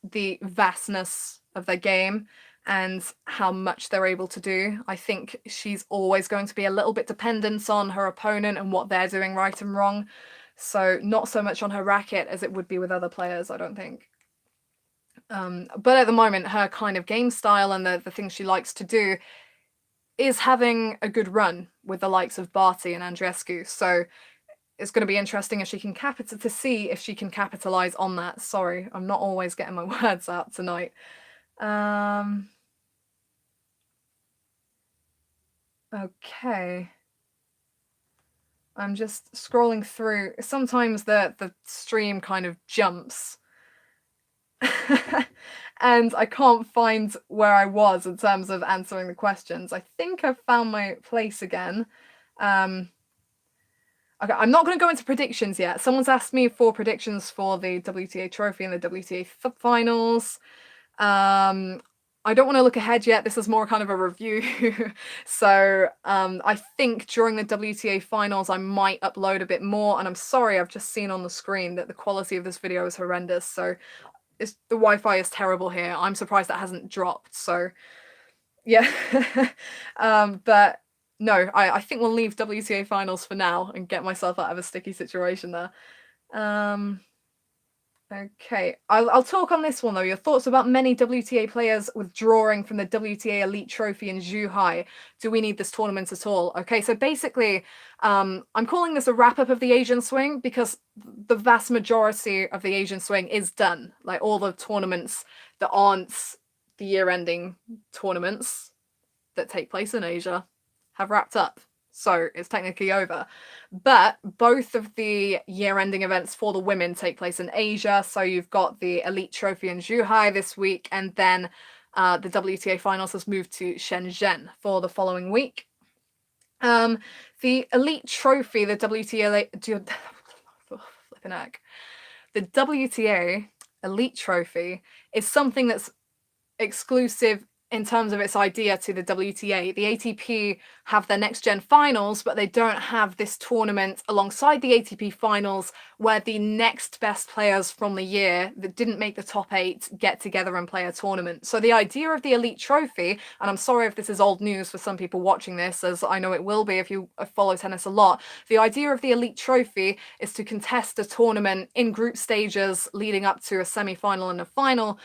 the vastness of their game and how much they're able to do. I think she's always going to be a little bit dependent on her opponent and what they're doing right and wrong. So not so much on her racket as it would be with other players, I don't think. But at the moment, her kind of game style and the things she likes to do is having a good run with the likes of Barty and Andreescu. So it's going to be interesting if she can see if she can capitalize on that. Sorry, I'm not always getting my words out tonight. Okay. I'm just scrolling through. Sometimes the stream kind of jumps. And I can't find where I was in terms of answering the questions. I think I've found my place again. Okay, I'm not going to go into predictions yet. Someone's asked me for predictions for the WTA Trophy and the WTA Finals. I don't want to look ahead yet. This is more kind of a review. So I think during the WTA Finals, I might upload a bit more. And I'm sorry, I've just seen on the screen that the quality of this video is horrendous. So the Wi-Fi is terrible here. I'm surprised that hasn't dropped. So yeah. But no, I think we'll leave WTA Finals for now and get myself out of a sticky situation there. Okay, I'll talk on this one though. Your thoughts about many WTA players withdrawing from the WTA Elite Trophy in Zhuhai. Do we need this tournament at all? Okay, so basically, I'm calling this a wrap-up of the Asian Swing because the vast majority of the Asian Swing is done. Like all the tournaments that aren't the year-ending tournaments that take place in Asia have wrapped up. So it's technically over. But both of the year-ending events for the women take place in Asia. So you've got the Elite Trophy in Zhuhai this week, and then the WTA Finals has moved to Shenzhen for the following week. The Elite Trophy, the WTA, flipping heck, the WTA Elite Trophy is something that's exclusive in terms of its idea to the WTA. The ATP have their next gen finals, but they don't have this tournament alongside the ATP finals where the next best players from the year that didn't make the top 8 get together and play a tournament. So the idea of the Elite Trophy, and I'm sorry if this is old news for some people watching this, as I know it will be if you follow tennis a lot, the idea of the Elite Trophy is to contest a tournament in group stages leading up to a semi-final and a final,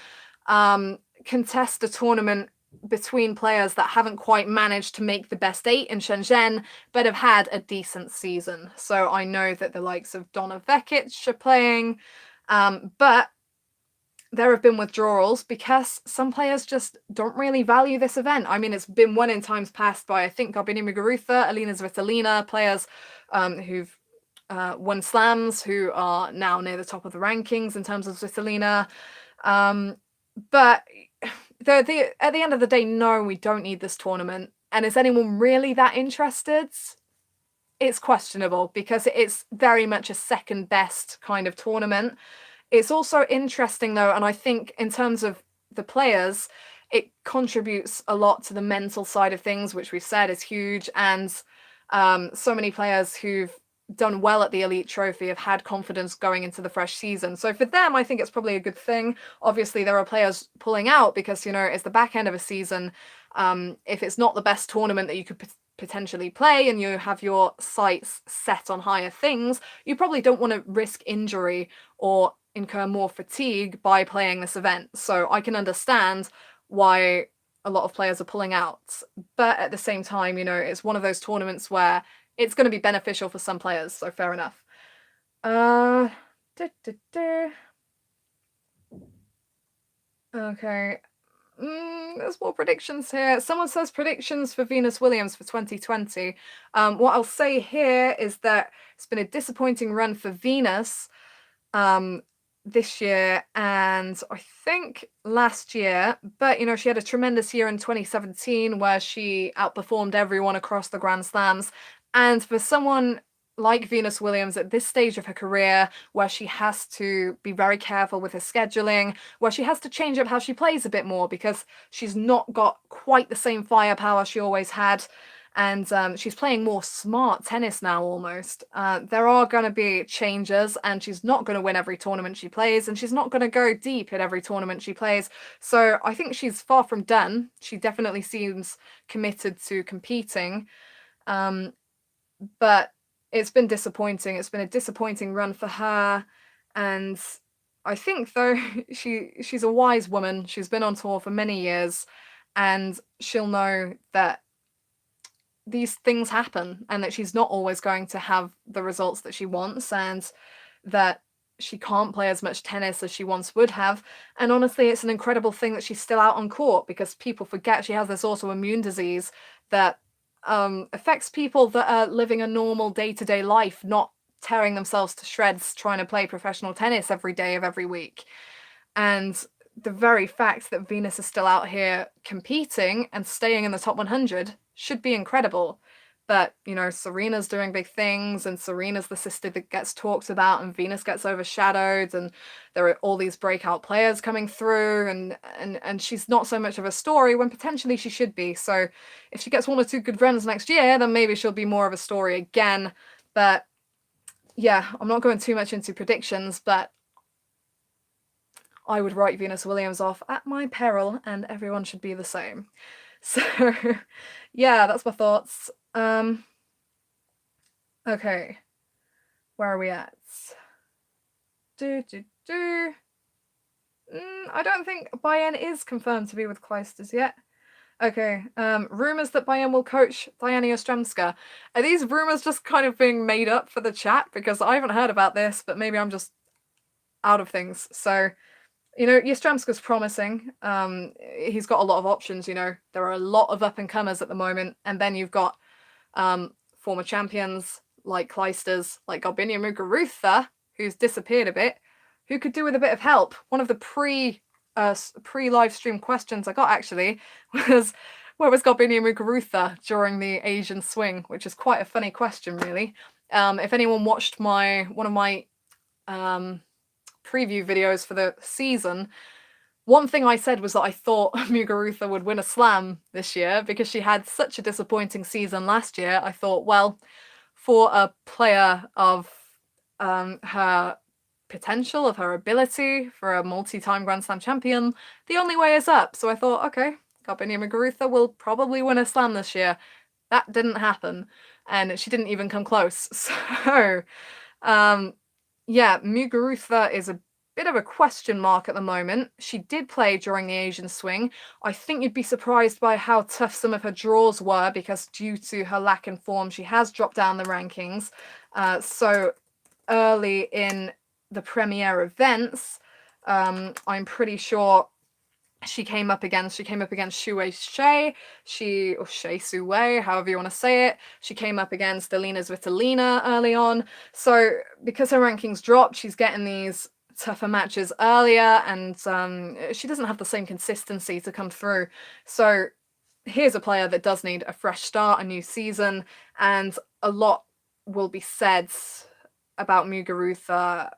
contest a tournament between players that haven't quite managed to make the best 8 in Shenzhen, but have had a decent season. So I know that the likes of Donna Vekic are playing, but there have been withdrawals because some players just don't really value this event. I mean, it's been won in times past by, I think, Garbine Muguruza, Alina Svitolina, players who've won slams, who are now near the top of the rankings in terms of Svitolina. But at the end of the day, no, we don't need this tournament. And is anyone really that interested? It's questionable because it's very much a second best kind of tournament. It's also interesting though, and I think in terms of the players, it contributes a lot to the mental side of things, which we've said is huge. And so many players who've done well at the Elite Trophy have had confidence going into the fresh season. So for them, I think it's probably a good thing. Obviously, there are players pulling out because, you know, it's the back end of a season. If it's not the best tournament that you could potentially play and you have your sights set on higher things, you probably don't want to risk injury or incur more fatigue by playing this event. So I can understand why a lot of players are pulling out. But at the same time, you know, it's one of those tournaments where it's going to be beneficial for some players, so fair enough. Okay. There's more predictions here. Someone says predictions for Venus Williams for 2020. What I'll say here is that it's been a disappointing run for Venus this year and I think last year, but you know, she had a tremendous year in 2017 where she outperformed everyone across the Grand Slams. And for someone like Venus Williams at this stage of her career, where she has to be very careful with her scheduling, where she has to change up how she plays a bit more because she's not got quite the same firepower she always had, and she's playing more smart tennis now almost. There are going to be changes, and she's not going to win every tournament she plays, and she's not going to go deep in every tournament she plays. So I think she's far from done. She definitely seems committed to competing, but it's been disappointing. It's been a disappointing run for her, and I think though she's a wise woman. She's been on tour for many years, and she'll know that these things happen and that she's not always going to have the results that she wants, and that she can't play as much tennis as she once would have. And honestly, it's an incredible thing that she's still out on court, because people forget she has this autoimmune disease that affects people that are living a normal day-to-day life, not tearing themselves to shreds trying to play professional tennis every day of every week. And the very fact that Venus is still out here competing and staying in the top 100 should be incredible. But, you know, Serena's doing big things, and Serena's the sister that gets talked about, and Venus gets overshadowed, and there are all these breakout players coming through, and she's not so much of a story when potentially she should be. So if she gets 1 or 2 good runs next year, then maybe she'll be more of a story again. But yeah, I'm not going too much into predictions, but I would write Venus Williams off at my peril, and everyone should be the same. So yeah, that's my thoughts. Okay, where are we at? I don't think Bayern is confirmed to be with Clijsters yet. Okay, rumors that Bayern will coach Diana Ostremska. Are these rumors just kind of being made up for the chat? Because I haven't heard about this, but maybe I'm just out of things. So, you know, Ostremska's promising. He's got a lot of options, you know. There are a lot of up-and-comers at the moment, and then you've got former champions like Clijsters, like Garbiñe Muguruza, who's disappeared a bit, who could do with a bit of help. One of the pre-live stream questions I got actually was, where was Garbiñe Muguruza during the Asian swing, which is quite a funny question, really. If anyone watched one of my preview videos for the season, one thing I said was that I thought Muguruza would win a slam this year because she had such a disappointing season last year. I thought, well, for a player of her potential, of her ability, for a multi-time Grand Slam champion, the only way is up. So I thought, okay, Garbiñe Muguruza will probably win a slam this year. That didn't happen, and she didn't even come close. So, yeah, Muguruza is a bit of a question mark at the moment. She did play during the Asian swing. I think you'd be surprised by how tough some of her draws were, because due to her lack in form, she has dropped down the rankings. So early in the premier events, I'm pretty sure she came up against Shui Shea, or Shea Sue, however you want to say it. She came up against Alina Svitolina early on. So because her rankings dropped, she's getting these tougher matches earlier, and she doesn't have the same consistency to come through. So here's a player that does need a fresh start, a new season, and a lot will be said about Muguruza.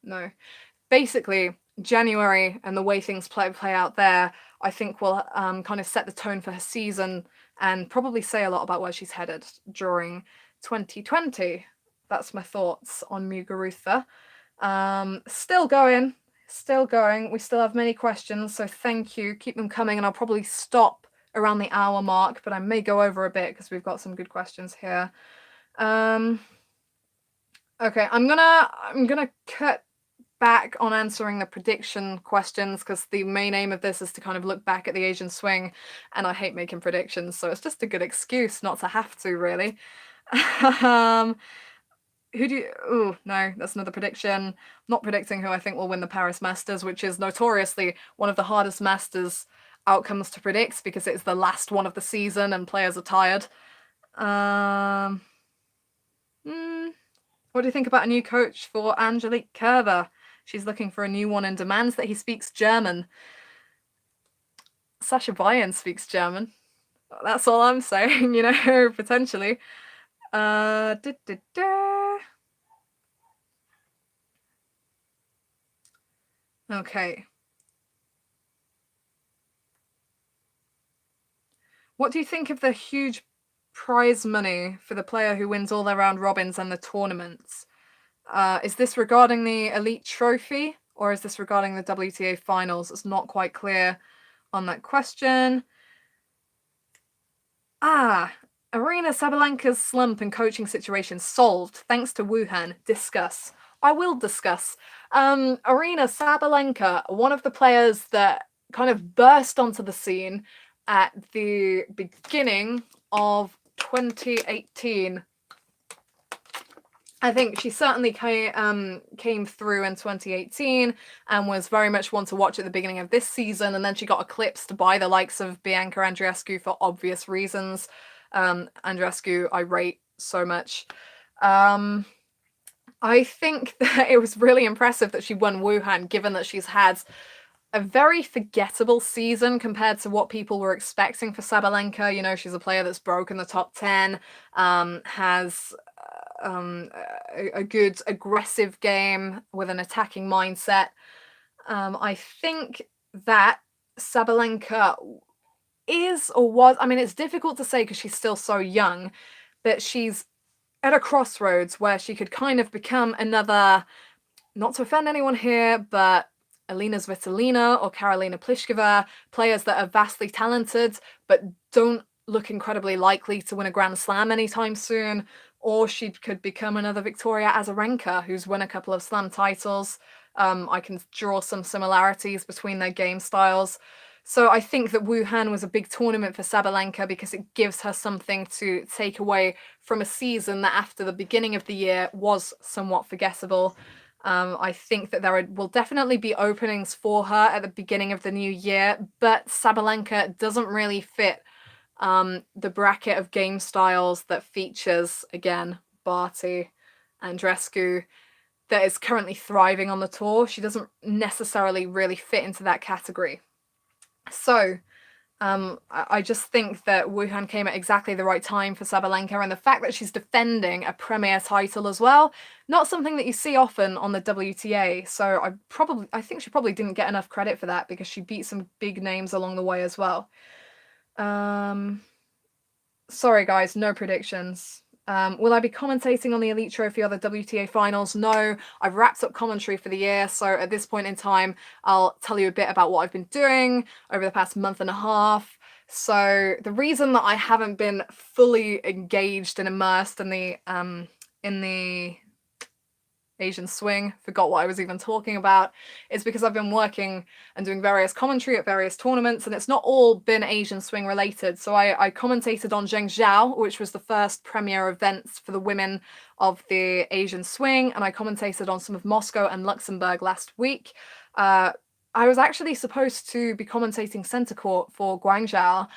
No, basically January and the way things play out there, I think will kind of set the tone for her season, and probably say a lot about where she's headed during 2020. That's my thoughts on Muguruza. Still going. We still have many questions, so thank you. Keep them coming, and I'll probably stop around the hour mark, but I may go over a bit because we've got some good questions here. Okay, I'm gonna cut back on answering the prediction questions, because the main aim of this is to kind of look back at the Asian swing, and I hate making predictions, so it's just a good excuse not to have to, really. Who do you... Oh, no, that's another prediction. I'm not predicting who I think will win the Paris Masters, which is notoriously one of the hardest Masters outcomes to predict, because it's the last one of the season and players are tired. What do you think about a new coach for Angelique Kerber? She's looking for a new one and demands that he speaks German. Sasha Bayern speaks German. That's all I'm saying, you know, potentially. Okay. What do you think of the huge prize money for the player who wins all their round robins and the tournaments? Is this regarding the Elite Trophy, or is this regarding the WTA Finals? It's not quite clear on that question. Aryna Sabalenka's slump and coaching situation solved thanks to Wuhan. Discuss. I will discuss. Aryna Sabalenka, one of the players that kind of burst onto the scene at the beginning of 2018. I think she certainly came through in 2018 and was very much one to watch at the beginning of this season, and then she got eclipsed by the likes of Bianca Andreescu for obvious reasons. Andreescu I rate so much. I think that it was really impressive that she won Wuhan, given that she's had a very forgettable season compared to what people were expecting for Sabalenka. You know, she's a player that's broken the top 10, has a good aggressive game with an attacking mindset. I think that Sabalenka is or was, I mean, it's difficult to say because she's still so young, but she's at a crossroads where she could kind of become another, not to offend anyone here, but Elina Svitolina or Karolina Pliskova, players that are vastly talented but don't look incredibly likely to win a Grand Slam anytime soon. Or she could become another Victoria Azarenka, who's won a couple of Slam titles. I can draw some similarities between their game styles. So I think that Wuhan was a big tournament for Sabalenka because it gives her something to take away from a season that after the beginning of the year was somewhat forgettable. I think that there will definitely be openings for her at the beginning of the new year, but Sabalenka doesn't really fit the bracket of game styles that features, again, Barty, Andreescu, that is currently thriving on the tour. She doesn't necessarily really fit into that category. So I just think that Wuhan came at exactly the right time for Sabalenka, and the fact that she's defending a premier title as well, not something that you see often on the WTA. So I think she probably didn't get enough credit for that because she beat some big names along the way as well. Sorry guys, no predictions. Will I be commentating on the Elite Trophy or the WTA Finals? No, I've wrapped up commentary for the year, so at this point in time, I'll tell you a bit about what I've been doing over the past month and a half. So the reason that I haven't been fully engaged and immersed in the Asian swing, forgot what I was even talking about, is because I've been working and doing various commentary at various tournaments, and it's not all been Asian swing related. So I commentated on Zhengzhou, which was the first premier events for the women of the Asian swing, and I commentated on some of Moscow and Luxembourg last week. I was actually supposed to be commentating centre court for Guangzhou,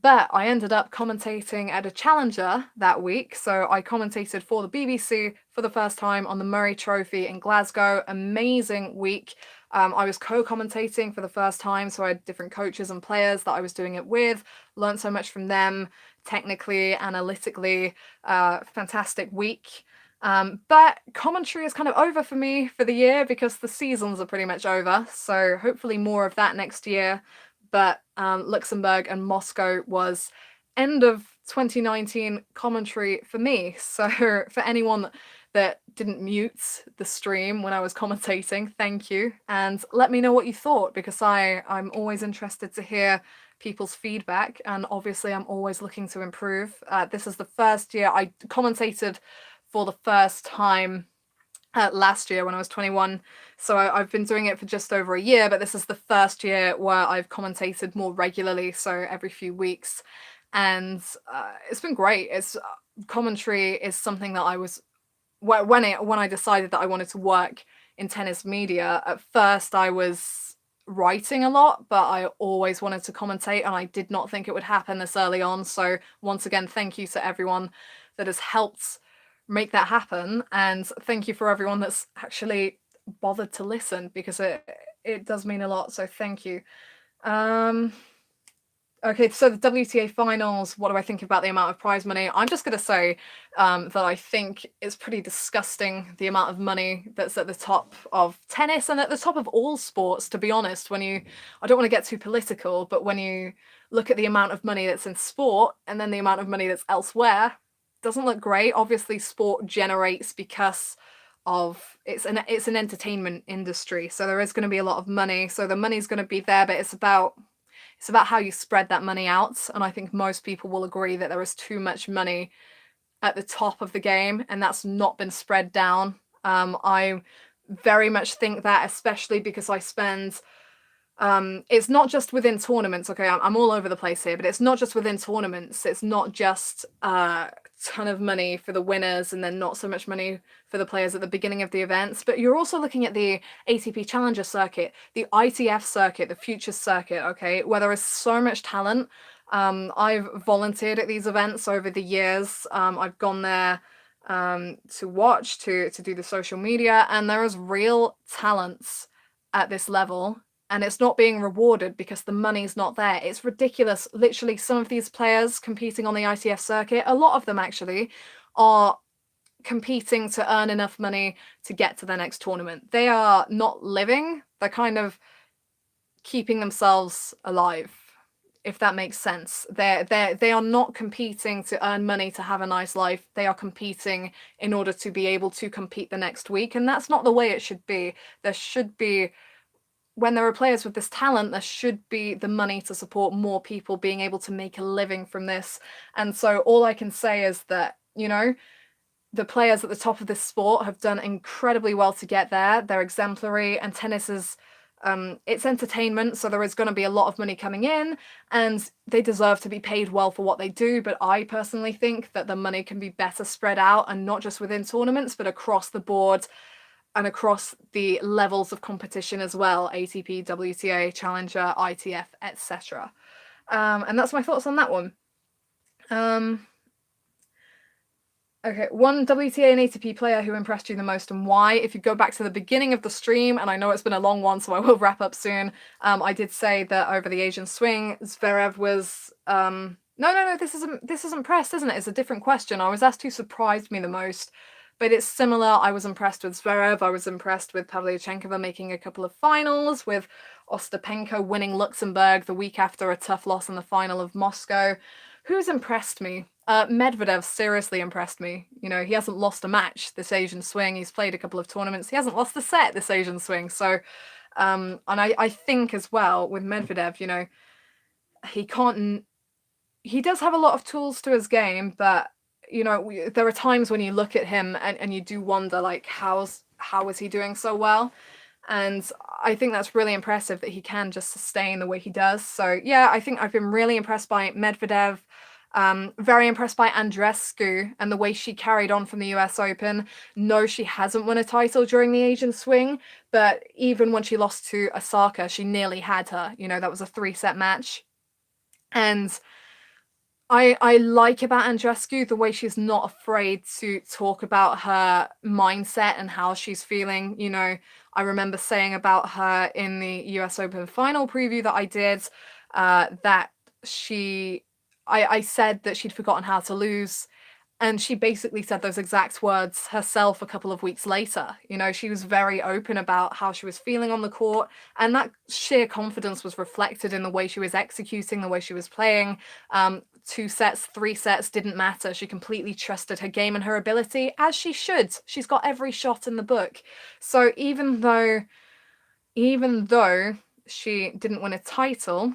but I ended up commentating at a challenger that week. So I commentated for the BBC for the first time on the Murray Trophy in Glasgow. Amazing week. I was co-commentating for the first time, so I had different coaches and players that I was doing it with. Learned so much from them, technically, analytically. Fantastic week. But commentary is kind of over for me for the year because the seasons are pretty much over. So hopefully more of that next year. But Luxembourg and Moscow was end of 2019 commentary for me. So for anyone that didn't mute the stream when I was commentating, thank you. And let me know what you thought, because I'm always interested to hear people's feedback. And obviously I'm always looking to improve. This is the first year I commentated for the first time last year when I was 21. So I've been doing it for just over a year, but this is the first year where I've commentated more regularly, so every few weeks. And it's been great. Commentary is something that I was, when I decided that I wanted to work in tennis media, at first I was writing a lot, but I always wanted to commentate, and I did not think it would happen this early on. So once again, thank you to everyone that has helped make that happen, and thank you for everyone that's actually bothered to listen, because it does mean a lot, so thank you. Okay, so the WTA Finals, what do I think about the amount of prize money? I'm just going to say that I think it's pretty disgusting, the amount of money that's at the top of tennis and at the top of all sports, to be honest. I don't want to get too political, but when you look at the amount of money that's in sport and then the amount of money that's elsewhere, doesn't look great. Obviously, sport generates because of it's an entertainment industry, so there is going to be a lot of money. So the money's going to be there, but it's about how you spread that money out. And I think most people will agree that there is too much money at the top of the game, and that's not been spread down. I very much think that, especially because I spend it's not just within tournaments. Okay, I'm all over the place here, but it's not just within tournaments. It's not just a ton of money for the winners and then not so much money for the players at the beginning of the events. But you're also looking at the ATP Challenger circuit, the ITF circuit, the Futures circuit, okay, where there is so much talent. I've volunteered at these events over the years. I've gone there to watch, to do the social media, and there is real talents at this level, and it's not being rewarded because the money's not there. It's ridiculous. Literally, some of these players competing on the ITF circuit, a lot of them actually, are competing to earn enough money to get to their next tournament. They are not living, they're kind of keeping themselves alive, if that makes sense. They are not competing to earn money to have a nice life. They are competing in order to be able to compete the next week, and that's not the way it should be. There should be, when there are players with this talent, there should be the money to support more people being able to make a living from this. And so all I can say is that, you know, the players at the top of this sport have done incredibly well to get there. They're exemplary, and tennis is it's entertainment, so there is going to be a lot of money coming in, and they deserve to be paid well for what they do. But I personally think that the money can be better spread out, and not just within tournaments, but across the board and across the levels of competition as well: ATP, WTA, Challenger, ITF, etc. And that's my thoughts on that one. Okay, one WTA and ATP player who impressed you the most and why? If you go back to the beginning of the stream, and I know it's been a long one, so I will wrap up soon. I did say that over the Asian swing, Zverev was no, this isn't pressed, isn't it? It's a different question. I was asked who surprised me the most, but it's similar. I was impressed with Zverev. I was impressed with Pavlyuchenkova making a couple of finals, with Ostapenko winning Luxembourg the week after a tough loss in the final of Moscow. Who's impressed me? Medvedev seriously impressed me. You know, he hasn't lost a match this Asian swing. He's played a couple of tournaments. He hasn't lost a set this Asian swing. So, and I think as well with Medvedev, you know, he does have a lot of tools to his game, but, you know, there are times when you look at him and you do wonder, like, how is he doing so well? And I think that's really impressive that he can just sustain the way he does. So yeah, I think I've been really impressed by Medvedev. Very impressed by Andreescu and the way she carried on from the US Open. No, she hasn't won a title during the Asian swing, but even when she lost to Osaka, she nearly had her. You know, that was a 3-set match. And I like about Andreescu the way she's not afraid to talk about her mindset and how she's feeling. You know, I remember saying about her in the US Open final preview that I did, that I said that she'd forgotten how to lose, and she basically said those exact words herself a couple of weeks later. You know, she was very open about how she was feeling on the court, and that sheer confidence was reflected in the way she was executing, the way she was playing. 2 sets, 3 sets, didn't matter. She completely trusted her game and her ability, as she should. She's got every shot in the book. So even though she didn't win a title,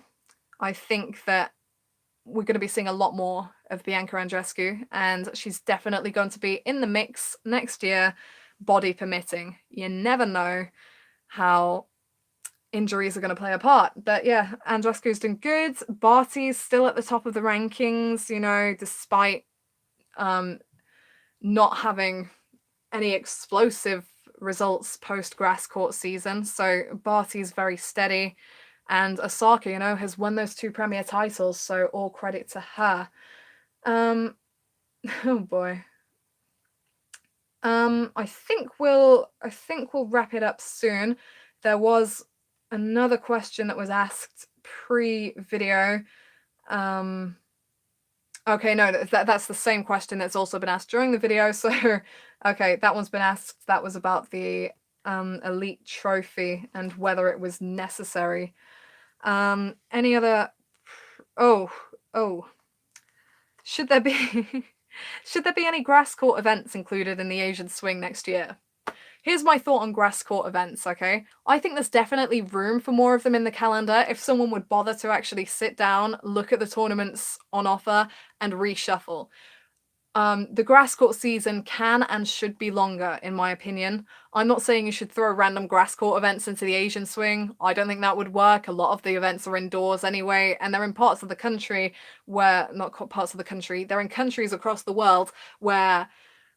I think that we're going to be seeing a lot more of Bianca Andreescu, and she's definitely going to be in the mix next year, body permitting. You never know how injuries are going to play a part. But yeah, Andreescu's doing good. Barty's still at the top of the rankings, you know, despite not having any explosive results post grass court season. So Barty's very steady. And Osaka, you know, has won those 2 premier titles, so all credit to her. Oh boy. I think we'll wrap it up soon. There was another question that was asked pre-video. Okay, no, that's the same question that's also been asked during the video. So, okay, that one's been asked. That was about the elite trophy and whether it was necessary. Any other Oh, oh. Should there be should there be any grass court events included in the Asian swing next year? Here's my thought on grass court events, okay? I think there's definitely room for more of them in the calendar if someone would bother to actually sit down, look at the tournaments on offer, and reshuffle. The grass court season can and should be longer, in my opinion. I'm not saying you should throw random grass court events into the Asian swing. I don't think that would work. A lot of the events are indoors anyway, and they're in parts of the country where, not parts of the country, they're in countries across the world where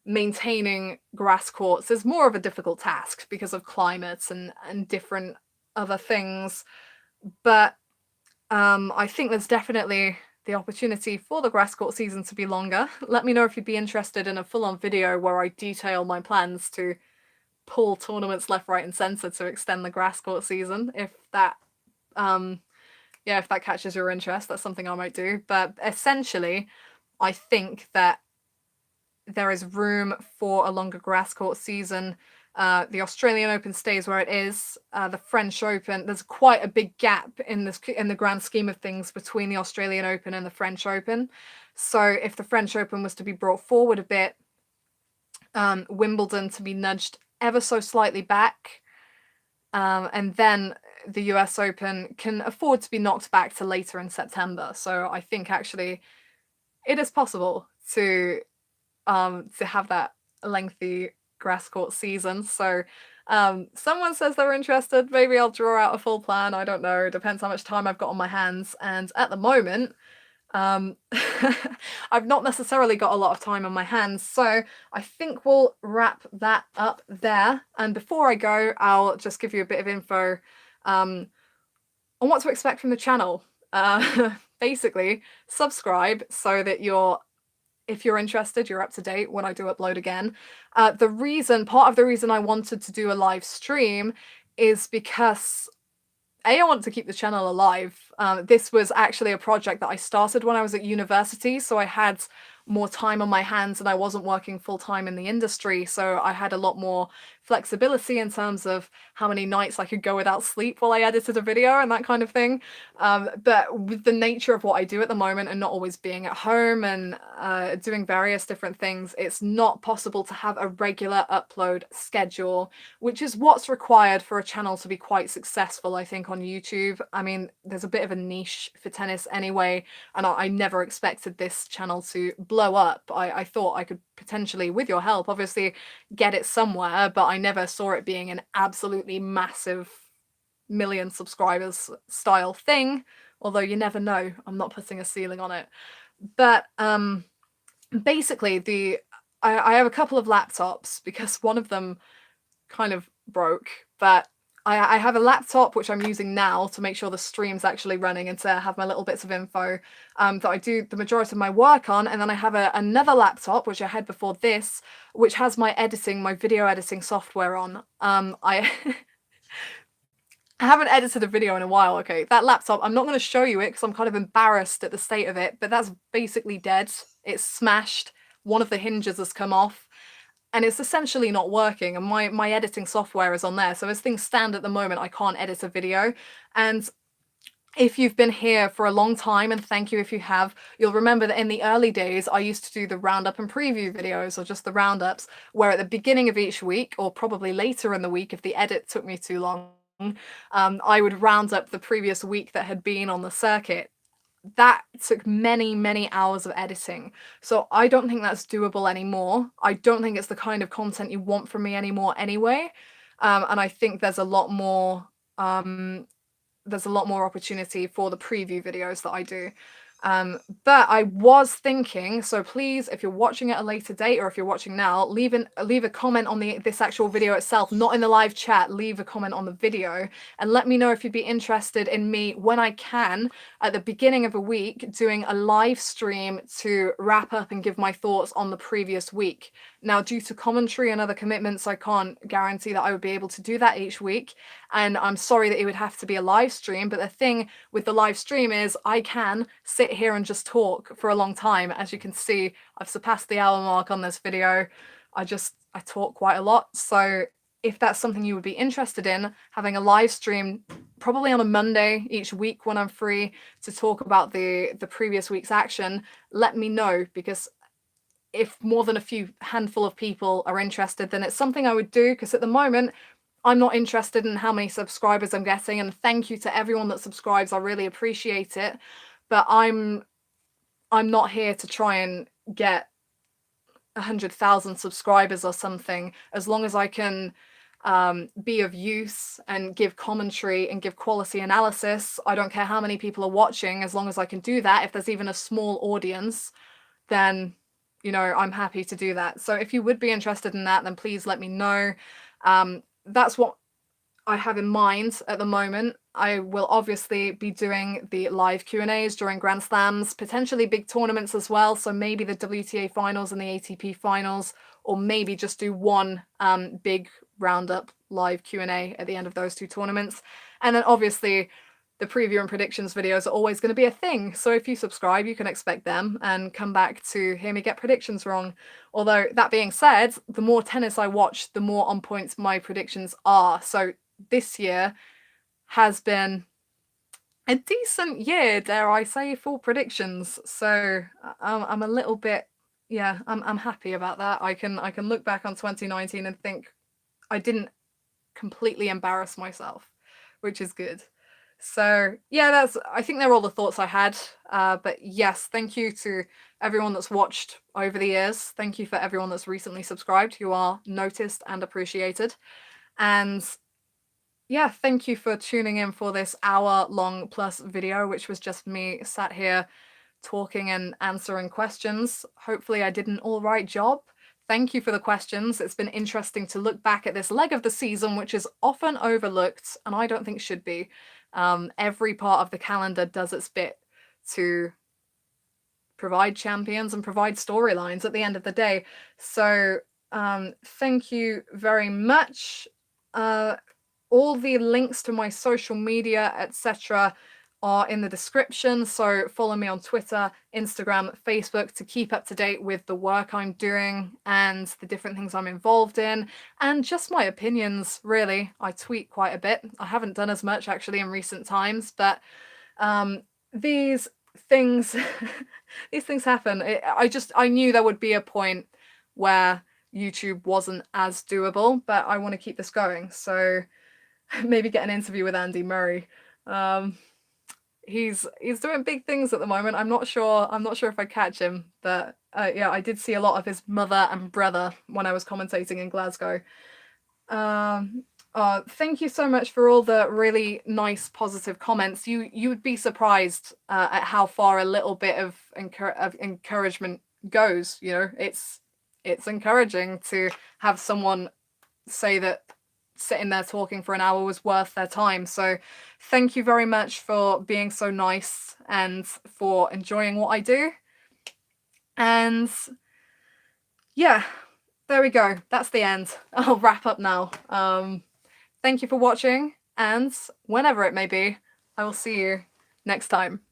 maintaining grass courts is more of a difficult task because of climates and different other things. But I think there's definitely the opportunity for the grass court season to be longer. Let me know if you'd be interested in a full-on video where I detail my plans to pull tournaments left, right, and center to extend the grass court season. If that, if that catches your interest, that's something I might do. But essentially, I think that there is room for a longer grass court season. The Australian Open stays where it is. The French Open, there's quite a big gap in the grand scheme of things between the Australian Open and the French Open. So if the French Open was to be brought forward a bit, Wimbledon to be nudged ever so slightly back, and then the US Open can afford to be knocked back to later in September. So I think actually it is possible to have that lengthy grass court season. So someone says they're interested. Maybe I'll draw out a full plan. I don't know. Depends how much time I've got on my hands. And at the moment, I've not necessarily got a lot of time on my hands. So I think we'll wrap that up there. And before I go, I'll just give you a bit of info on what to expect from the channel. Basically, subscribe so that if you're interested, you're up to date when I do upload again. Part of the reason I wanted to do a live stream is because I want to keep the channel alive. This was actually a project that I started when I was at university, so I had more time on my hands and I wasn't working full-time in the industry, so I had a lot more flexibility in terms of how many nights I could go without sleep while I edited a video and that kind of thing. But with the nature of what I do at the moment and not always being at home and doing various different things, it's not possible to have a regular upload schedule, which is what's required for a channel to be quite successful, I think, on YouTube. I mean, there's a bit of a niche for tennis anyway, and I never expected this channel to blow up. I thought I could potentially, with your help, obviously, get it somewhere, but I never saw it being an absolutely massive million subscribers style thing, although you never know. I'm not putting a ceiling on it. But basically, I have a couple of laptops because one of them kind of broke, but I have a laptop which I'm using now to make sure the stream's actually running and to have my little bits of info that I do the majority of my work on. And then I have another laptop, which I had before this, which has my video editing software on. I haven't edited a video in a while, okay? That laptop, I'm not going to show you it because I'm kind of embarrassed at the state of it, but that's basically dead. It's smashed. One of the hinges has come off. And it's essentially not working, and my editing software is on there. So as things stand at the moment, I can't edit a video. And if you've been here for a long time, and thank you if you have, you'll remember that in the early days, I used to do the roundup and preview videos, or just the roundups, where at the beginning of each week, or probably later in the week if the edit took me too long, I would round up the previous week that had been on the circuit. That took many, many hours of editing. So I don't think that's doable anymore. I don't think it's the kind of content you want from me anymore anyway. And I think there's a lot more opportunity for the preview videos that I do. But I was thinking, so please, if you're watching at a later date or if you're watching now, leave a comment on this actual video itself, not in the live chat. Leave a comment on the video and let me know if you'd be interested in me, when I can, at the beginning of a week, doing a live stream to wrap up and give my thoughts on the previous week. Now, due to commentary and other commitments, I can't guarantee that I would be able to do that each week. And I'm sorry that it would have to be a live stream, but the thing with the live stream is I can sit here and just talk for a long time. As you can see, I've surpassed the hour mark on this video. I talk quite a lot. So if that's something you would be interested in, having a live stream probably on a Monday each week when I'm free to talk about the previous week's action, let me know, because if more than a few handful of people are interested, then it's something I would do, because at the moment I'm not interested in how many subscribers I'm getting, and thank you to everyone that subscribes, I really appreciate it, but I'm not here to try and get 100,000 subscribers or something. As long as I can be of use and give commentary and give quality analysis, I don't care how many people are watching, as long as I can do that. If there's even a small audience, then, you know, I'm happy to do that. So if you would be interested in that, then please let me know. That's what I have in mind at the moment. I will obviously be doing the live Q&As during Grand Slams, potentially big tournaments as well, so maybe the WTA finals and the ATP finals, or maybe just do one big roundup live Q&A at the end of those two tournaments. And then obviously the preview and predictions videos are always going to be a thing, so if you subscribe you can expect them and come back to hear me get predictions wrong. Although that being said, the more tennis I watch, the more on point my predictions are. So this year has been a decent year, dare I say, for predictions. So I'm a little bit, yeah, I'm happy about that. I can look back on 2019 and think I didn't completely embarrass myself, which is good. So yeah, I think they're all the thoughts I had. But yes, thank you to everyone that's watched over the years. Thank you for everyone that's recently subscribed. You are noticed and appreciated. And yeah, thank you for tuning in for this hour-long plus video, which was just me sat here talking and answering questions. Hopefully I did an all right job. Thank you for the questions. It's been interesting to look back at this leg of the season, which is often overlooked, and I don't think should be. Every part of the calendar does its bit to provide champions and provide storylines at the end of the day. So thank you very much. All the links to my social media, etc., are in the description. So follow me on Twitter, Instagram, Facebook to keep up to date with the work I'm doing and the different things I'm involved in, and just my opinions, really. I tweet quite a bit. I haven't done as much actually in recent times, but these things these things happen. I knew there would be a point where YouTube wasn't as doable, but I want to keep this going. So maybe get an interview with Andy Murray. He's doing big things at the moment. I'm not sure if I catch him, but yeah, I did see a lot of his mother and brother when I was commentating in Glasgow. Thank you so much for all the really nice, positive comments. You would be surprised at how far a little bit of encouragement goes. You know, it's encouraging to have someone say that sitting there talking for an hour was worth their time. So thank you very much for being so nice and for enjoying what I do. And yeah, there we go. That's the end. I'll wrap up now. Thank you for watching, and whenever it may be, I will see you next time.